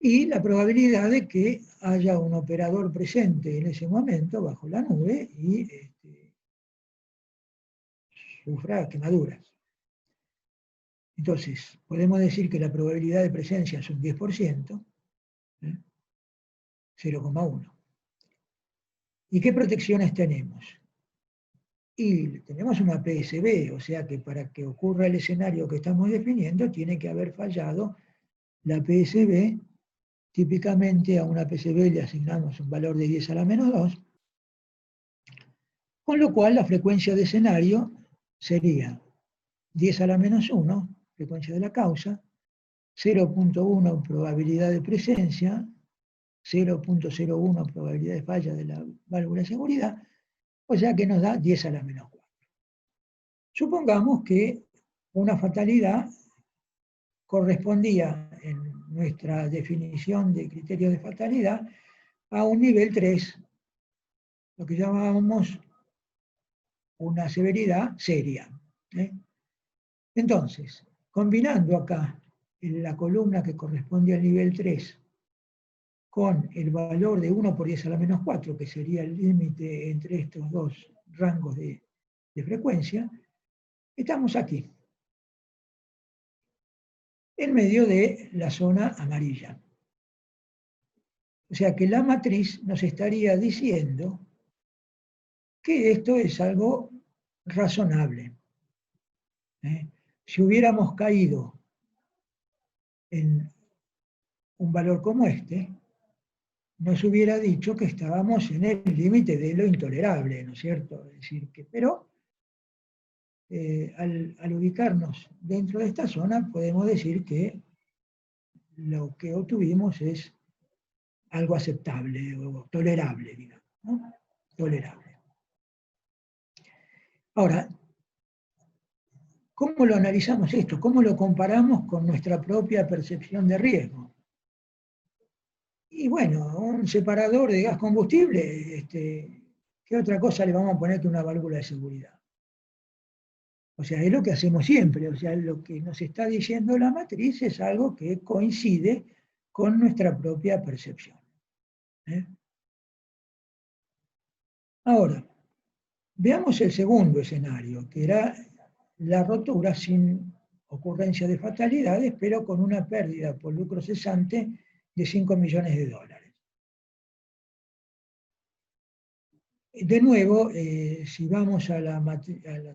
y la probabilidad de que haya un operador presente en ese momento bajo la nube y sufra quemaduras. Entonces, podemos decir que la probabilidad de presencia es un 10%, 0,1. ¿Y qué protecciones tenemos? Y tenemos una PSB, o sea que para que ocurra el escenario que estamos definiendo, tiene que haber fallado la PSB. Típicamente a una PSB le asignamos un valor de 10 a la menos 2, con lo cual la frecuencia de escenario sería 10 a la menos 1, frecuencia de la causa, 0.1 probabilidad de presencia, 0.01 probabilidad de falla de la válvula de seguridad, o sea que nos da 10 a la menos 4. Supongamos que una fatalidad correspondía en nuestra definición de criterio de fatalidad a un nivel 3, lo que llamábamos una severidad seria. Entonces, combinando acá en la columna que corresponde al nivel 3 con el valor de 1 por 10 a la menos 4, que sería el límite entre estos dos rangos de frecuencia, estamos aquí, en medio de la zona amarilla. O sea que la matriz nos estaría diciendo que esto es algo razonable. Si hubiéramos caído en un valor como este, nos hubiera dicho que estábamos en el límite de lo intolerable, ¿no es cierto? Es decir, que, pero al ubicarnos dentro de esta zona, podemos decir que lo que obtuvimos es algo aceptable o tolerable, digamos, ¿no? Tolerable. Ahora, ¿cómo lo analizamos esto? ¿Cómo lo comparamos con nuestra propia percepción de riesgo? Y bueno, un separador de gas combustible, ¿qué otra cosa le vamos a poner que una válvula de seguridad? O sea, es lo que hacemos siempre, o sea, lo que nos está diciendo la matriz es algo que coincide con nuestra propia percepción. Ahora, veamos el segundo escenario, que era la rotura sin ocurrencia de fatalidades, pero con una pérdida por lucro cesante de 5 millones de dólares. De nuevo, si vamos a la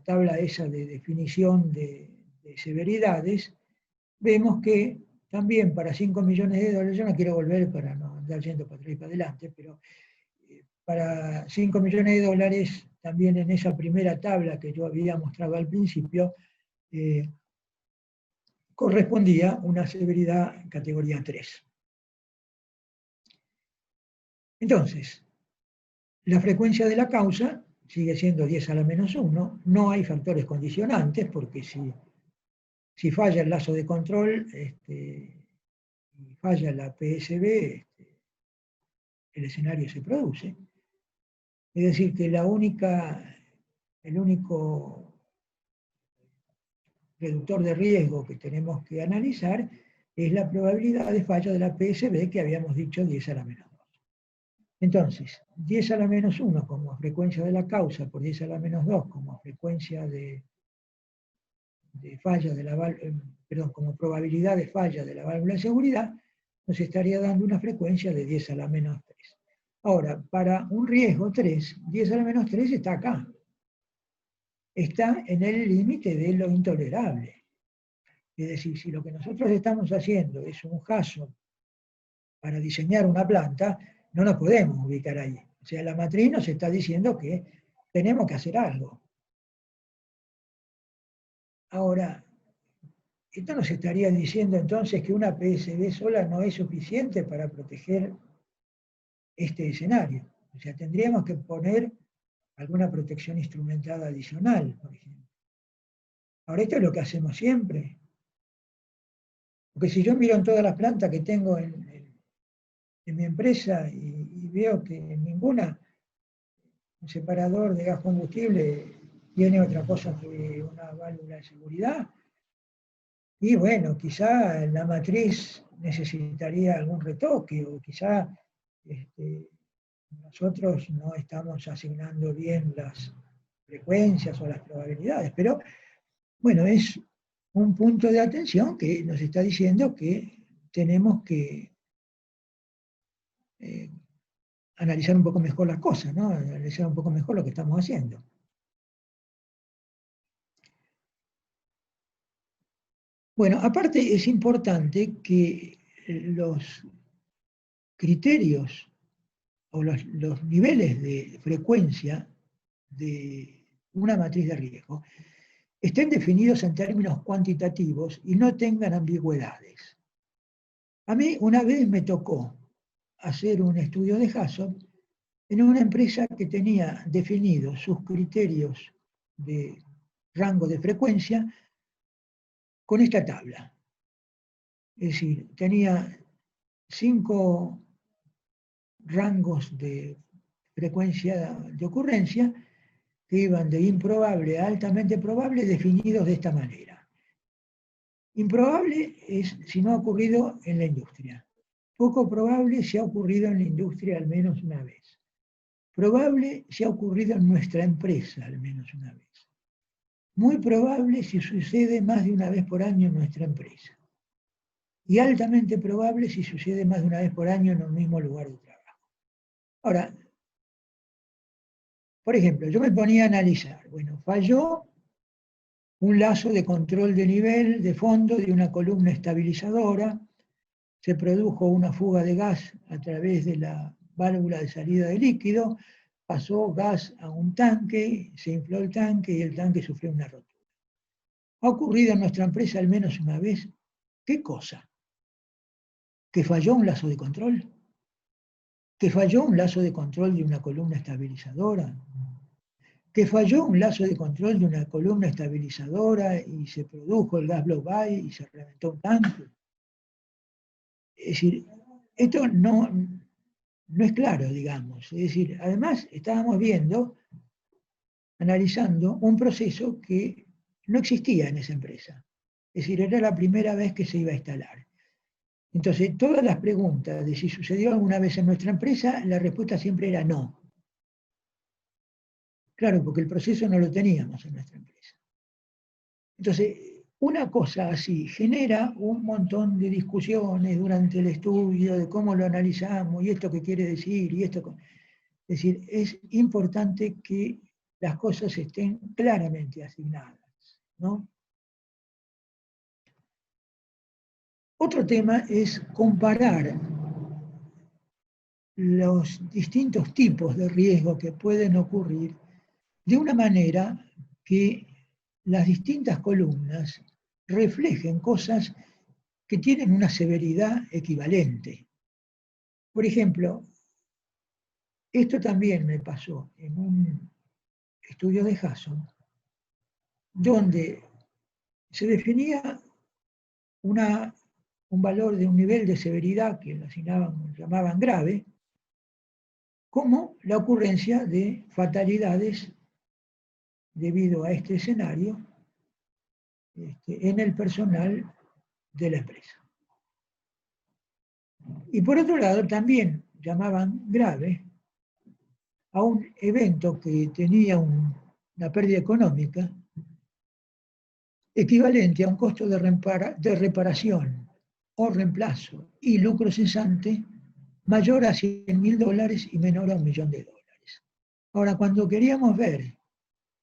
tabla esa de definición de severidades, vemos que también para 5 millones de dólares, yo no quiero volver para no andar yendo para atrás y para adelante, pero para 5 millones de dólares, también en esa primera tabla que yo había mostrado al principio, correspondía una severidad categoría 3. Entonces, la frecuencia de la causa sigue siendo 10 a la menos 1, no hay factores condicionantes, porque si falla el lazo de control y falla la PSB, el escenario se produce. Es decir, que el único reductor de riesgo que tenemos que analizar es la probabilidad de falla de la PSB que habíamos dicho 10 a la menos 2. Entonces, 10 a la menos 1 como frecuencia de la causa por 10 a la menos 2 como frecuencia de falla de la válvula, como probabilidad de falla de la válvula de seguridad, nos estaría dando una frecuencia de 10 a la menos 3. Ahora, para un riesgo 3, 10 a la menos 3 está acá. Está en el límite de lo intolerable. Es decir, si lo que nosotros estamos haciendo es un HAZOP para diseñar una planta, no nos podemos ubicar ahí. O sea, la matriz nos está diciendo que tenemos que hacer algo. Ahora, esto nos estaría diciendo entonces que una PSB sola no es suficiente para proteger este escenario. O sea, tendríamos que poner alguna protección instrumental adicional, por ejemplo. Ahora, esto es lo que hacemos siempre. Porque si yo miro en todas las plantas que tengo en mi empresa y veo que ninguna, un separador de gas combustible tiene otra cosa que una válvula de seguridad, y bueno, quizá la matriz necesitaría algún retoque, o quizá nosotros no estamos asignando bien las frecuencias o las probabilidades, pero bueno, es un punto de atención que nos está diciendo que tenemos que analizar un poco mejor las cosas, ¿no? Analizar un poco mejor lo que estamos haciendo. Bueno, aparte es importante que los criterios o los niveles de frecuencia de una matriz de riesgo estén definidos en términos cuantitativos y no tengan ambigüedades. A mí una vez me tocó hacer un estudio de HAZOP en una empresa que tenía definidos sus criterios de rango de frecuencia con esta tabla. Es decir, tenía 5 rangos de frecuencia de ocurrencia que iban de improbable a altamente probable definidos de esta manera. Improbable es si no ha ocurrido en la industria. Poco probable si ha ocurrido en la industria al menos una vez. Probable si ha ocurrido en nuestra empresa al menos una vez. Muy probable si sucede más de una vez por año en nuestra empresa. Y altamente probable si sucede más de una vez por año en un mismo lugar de trabajo. Ahora, por ejemplo, yo me ponía a analizar, bueno, falló un lazo de control de nivel de fondo de una columna estabilizadora, se produjo una fuga de gas a través de la válvula de salida de líquido, pasó gas a un tanque, se infló el tanque y el tanque sufrió una rotura. ¿Ha ocurrido en nuestra empresa al menos una vez? ¿Qué cosa? ¿Que falló un lazo de control? ¿Que falló un lazo de control de una columna estabilizadora? ¿Que falló un lazo de control de una columna estabilizadora y se produjo el gas blow-by y se reventó un tanque? Es decir, esto no es claro, digamos. Es decir, además estábamos viendo, analizando un proceso que no existía en esa empresa. Es decir, era la primera vez que se iba a instalar. Entonces, todas las preguntas de si sucedió alguna vez en nuestra empresa, la respuesta siempre era no. Claro, porque el proceso no lo teníamos en nuestra empresa. Entonces, una cosa así genera un montón de discusiones durante el estudio de cómo lo analizamos y esto qué quiere decir y esto. Es decir, es importante que las cosas estén claramente asignadas, ¿no? Otro tema es comparar los distintos tipos de riesgo que pueden ocurrir de una manera que las distintas columnas reflejen cosas que tienen una severidad equivalente. Por ejemplo, esto también me pasó en un estudio de HAZOP, donde se definía un valor de un nivel de severidad que lo llamaban grave, como la ocurrencia de fatalidades debido a este escenario en el personal de la empresa. Y por otro lado, también llamaban grave a un evento que tenía una pérdida económica equivalente a un costo de reparación o reemplazo y lucro cesante mayor a $100.000 y menor a $1.000.000. Ahora, cuando queríamos ver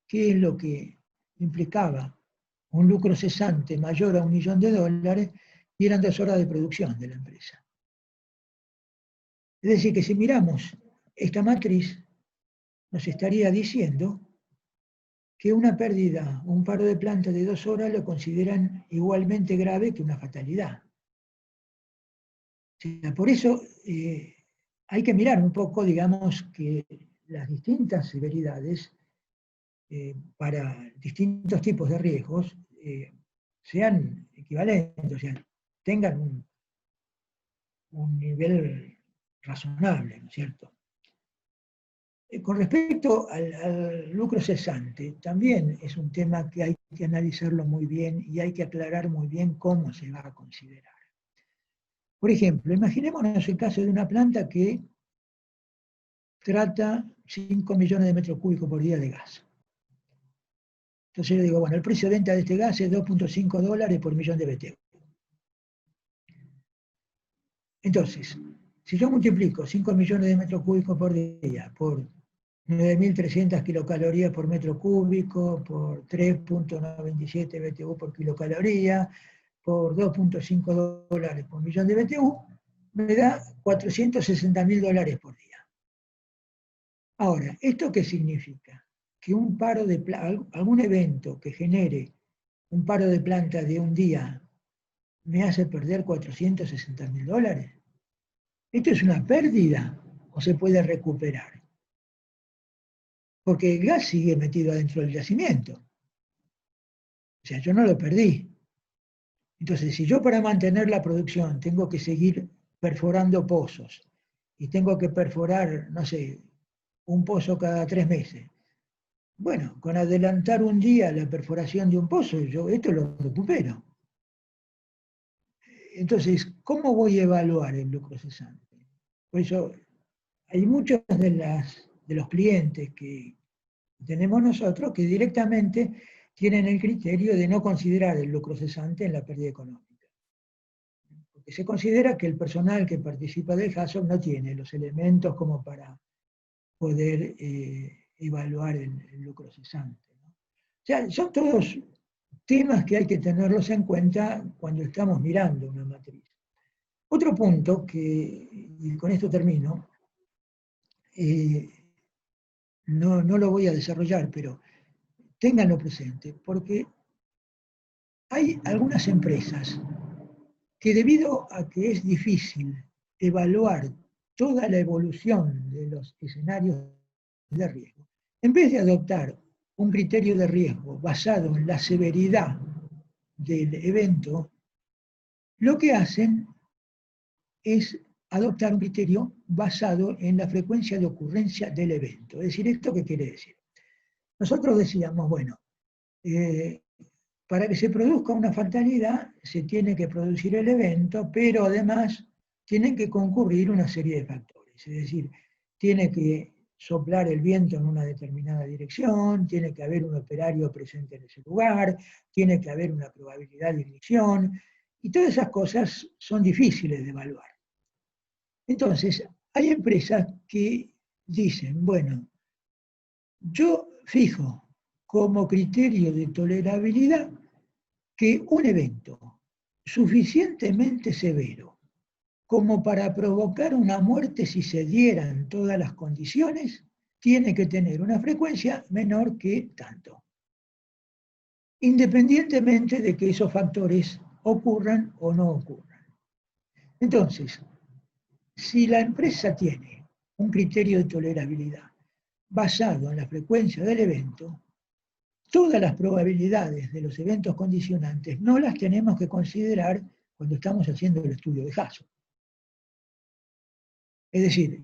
qué es lo que implicaba un lucro cesante mayor a $1.000.000, y eran 2 horas de producción de la empresa. Es decir, que si miramos esta matriz, nos estaría diciendo que una pérdida o un paro de planta de 2 horas lo consideran igualmente grave que una fatalidad. O sea, por eso hay que mirar un poco, digamos, que las distintas severidades para distintos tipos de riesgos sean equivalentes, o sea, tengan un nivel razonable, ¿no es cierto? Con respecto al lucro cesante, también es un tema que hay que analizarlo muy bien y hay que aclarar muy bien cómo se va a considerar. Por ejemplo, imaginémonos el caso de una planta que trata 5 millones de metros cúbicos por día de gas. Entonces yo digo, bueno, el precio de venta de este gas es $2.5 por millón de BTU. Entonces, si yo multiplico 5 millones de metros cúbicos por día por 9.300 kilocalorías por metro cúbico, por 3.97 BTU por kilocaloría, por $2.5 por millón de BTU, me da $460.000 por día. Ahora, ¿esto qué significa? Que un paro de algún evento que genere un paro de planta de un día me hace perder $460.000. ¿Esto es una pérdida o se puede recuperar? Porque el gas sigue metido adentro del yacimiento. O sea, yo no lo perdí. Entonces, si yo para mantener la producción tengo que seguir perforando pozos y tengo que perforar, no sé, un pozo cada 3 meses, bueno, con adelantar un día la perforación de un pozo, yo esto lo recupero. Entonces, ¿cómo voy a evaluar el lucro cesante? Por eso, hay muchos de los clientes que tenemos nosotros que directamente tienen el criterio de no considerar el lucro cesante en la pérdida económica. Porque se considera que el personal que participa del HACCP no tiene los elementos como para poder evaluar el lucro cesante, ¿no? O sea, son todos temas que hay que tenerlos en cuenta cuando estamos mirando una matriz. Otro punto, y con esto termino, no lo voy a desarrollar, pero ténganlo presente, porque hay algunas empresas que debido a que es difícil evaluar toda la evolución de los escenarios de riesgo, en vez de adoptar un criterio de riesgo basado en la severidad del evento, lo que hacen es adoptar un criterio basado en la frecuencia de ocurrencia del evento. Es decir, ¿esto qué quiere decir? Nosotros decíamos, bueno, para que se produzca una fatalidad se tiene que producir el evento, pero además tienen que concurrir una serie de factores. Es decir, tiene que soplar el viento en una determinada dirección, tiene que haber un operario presente en ese lugar, tiene que haber una probabilidad de ignición, y todas esas cosas son difíciles de evaluar. Entonces, hay empresas que dicen, bueno, yo fijo como criterio de tolerabilidad que un evento suficientemente severo como para provocar una muerte si se dieran todas las condiciones, tiene que tener una frecuencia menor que tanto, independientemente de que esos factores ocurran o no ocurran. Entonces, si la empresa tiene un criterio de tolerabilidad basado en la frecuencia del evento, todas las probabilidades de los eventos condicionantes no las tenemos que considerar cuando estamos haciendo el estudio de HACCP. Es decir,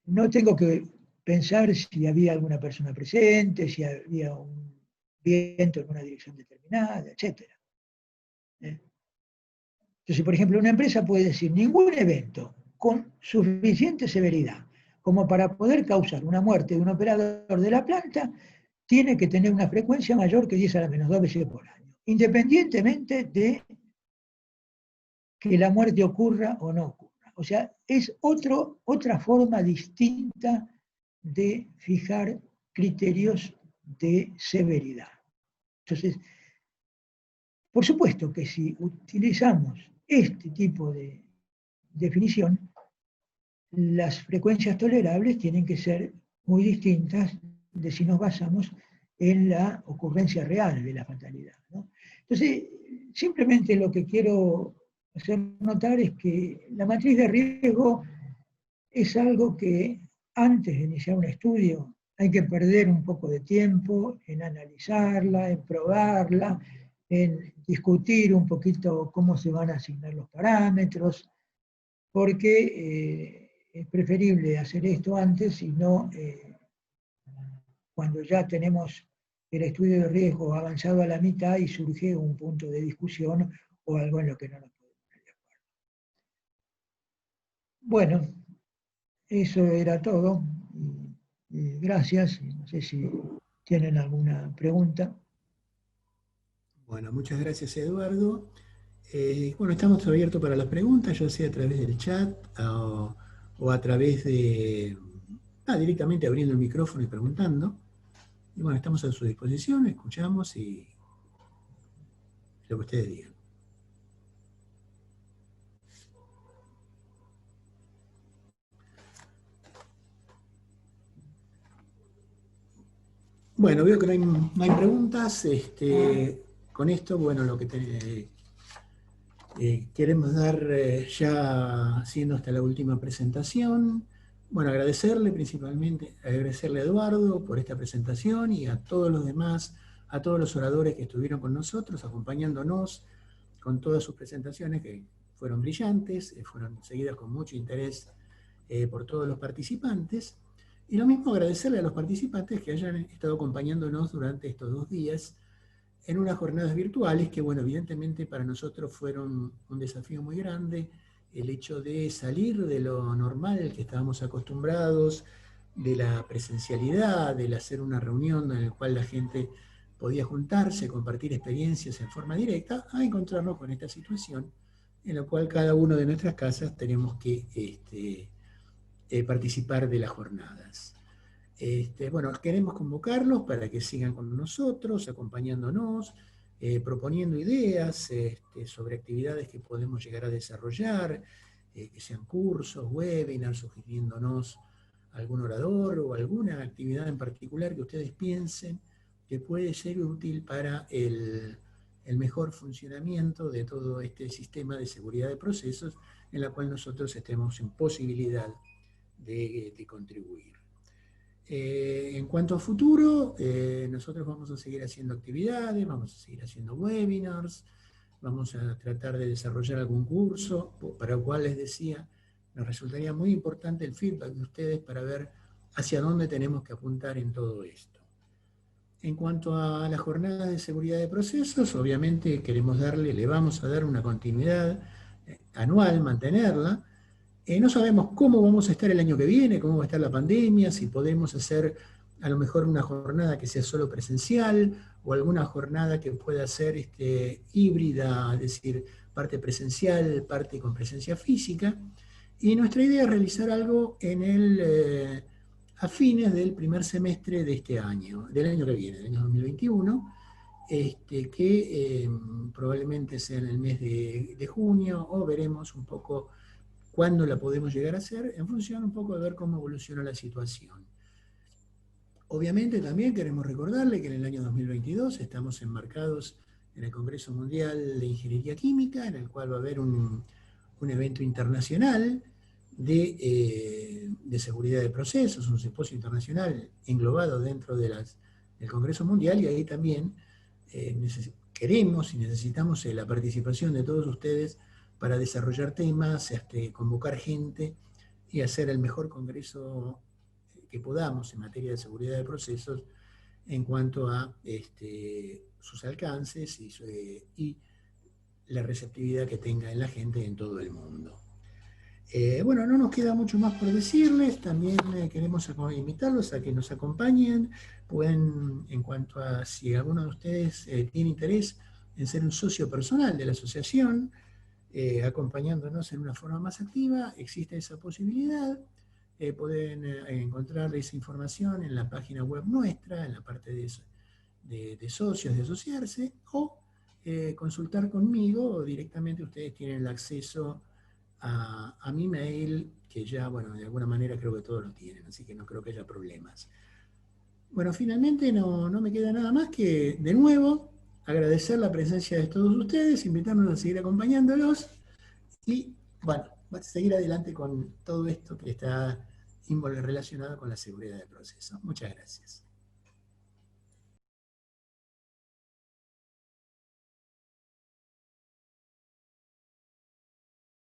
no tengo que pensar si había alguna persona presente, si había un viento en una dirección determinada, etc. Entonces, por ejemplo, una empresa puede decir, ningún evento con suficiente severidad como para poder causar una muerte de un operador de la planta tiene que tener una frecuencia mayor que 10 a la menos 2 veces por año, independientemente de que la muerte ocurra o no ocurra. O sea, es otra forma distinta de fijar criterios de severidad. Entonces, por supuesto que si utilizamos este tipo de definición, las frecuencias tolerables tienen que ser muy distintas de si nos basamos en la ocurrencia real de la fatalidad, ¿no? Entonces, simplemente lo que quiero hacer notar es que la matriz de riesgo es algo que antes de iniciar un estudio hay que perder un poco de tiempo en analizarla, en probarla, en discutir un poquito cómo se van a asignar los parámetros, porque es preferible hacer esto antes y no cuando ya tenemos el estudio de riesgo avanzado a la mitad y surge un punto de discusión o algo en lo que no nos podemos poner de acuerdo. Bueno, eso era todo. Gracias. No sé si tienen alguna pregunta. Bueno, muchas gracias, Eduardo. Bueno, estamos abiertos para las preguntas, ya sea a través del chat o a través de directamente abriendo el micrófono y preguntando. Y bueno, estamos a su disposición, escuchamos y lo que ustedes digan. Bueno, veo que no hay preguntas. Con esto, bueno, lo que queremos dar ya siendo hasta la última presentación. Bueno, agradecerle principalmente, agradecerle a Eduardo por esta presentación y a todos los demás, a todos los oradores que estuvieron con nosotros, acompañándonos con todas sus presentaciones que fueron brillantes, fueron seguidas con mucho interés por todos los participantes. Y lo mismo agradecerle a los participantes que hayan estado acompañándonos durante estos 2 días en unas jornadas virtuales que, bueno, evidentemente para nosotros fueron un desafío muy grande, el hecho de salir de lo normal que estábamos acostumbrados, de la presencialidad, del hacer una reunión en la cual la gente podía juntarse, compartir experiencias en forma directa, a encontrarnos con esta situación en la cual cada uno de nuestras casas tenemos que participar de las jornadas. Bueno, queremos convocarlos para que sigan con nosotros, acompañándonos, proponiendo ideas sobre actividades que podemos llegar a desarrollar, que sean cursos, webinars, sugiriéndonos algún orador o alguna actividad en particular que ustedes piensen que puede ser útil para el mejor funcionamiento de todo este sistema de seguridad de procesos en la cual nosotros estemos en posibilidad de contribuir. En cuanto a futuro, nosotros vamos a seguir haciendo actividades, vamos a seguir haciendo webinars, vamos a tratar de desarrollar algún curso, para el cual les decía, nos resultaría muy importante el feedback de ustedes para ver hacia dónde tenemos que apuntar en todo esto. En cuanto a la jornada de seguridad de procesos, obviamente le vamos a dar una continuidad anual, mantenerla. No sabemos cómo vamos a estar el año que viene, cómo va a estar la pandemia, si podemos hacer a lo mejor una jornada que sea solo presencial o alguna jornada que pueda ser híbrida, es decir, parte presencial, parte con presencia física. Y nuestra idea es realizar algo a fines del primer semestre de este año, del año que viene, del año 2021, que probablemente sea en el mes de junio, o veremos un poco cuándo la podemos llegar a hacer, en función un poco de ver cómo evoluciona la situación. Obviamente también queremos recordarle que en el año 2022 estamos enmarcados en el Congreso Mundial de Ingeniería Química, en el cual va a haber un evento internacional de seguridad de procesos, un simposio internacional englobado dentro del Congreso Mundial, y ahí también queremos y necesitamos la participación de todos ustedes para desarrollar temas, convocar gente y hacer el mejor congreso que podamos en materia de seguridad de procesos en cuanto a sus alcances y la receptividad que tenga en la gente en todo el mundo. Bueno, no nos queda mucho más por decirles, también queremos invitarlos a que nos acompañen, pueden, en cuanto a si alguno de ustedes tiene interés en ser un socio personal de la asociación, acompañándonos en una forma más activa, existe esa posibilidad. Pueden encontrar esa información en la página web nuestra, en la parte de socios, de asociarse, o consultar conmigo, o directamente ustedes tienen el acceso a mi mail, que ya, bueno, de alguna manera creo que todos lo tienen, así que no creo que haya problemas. Bueno, finalmente no me queda nada más que, de nuevo, agradecer la presencia de todos ustedes, invitarnos a seguir acompañándolos y, bueno, seguir adelante con todo esto que está relacionado con la seguridad del proceso. Muchas gracias.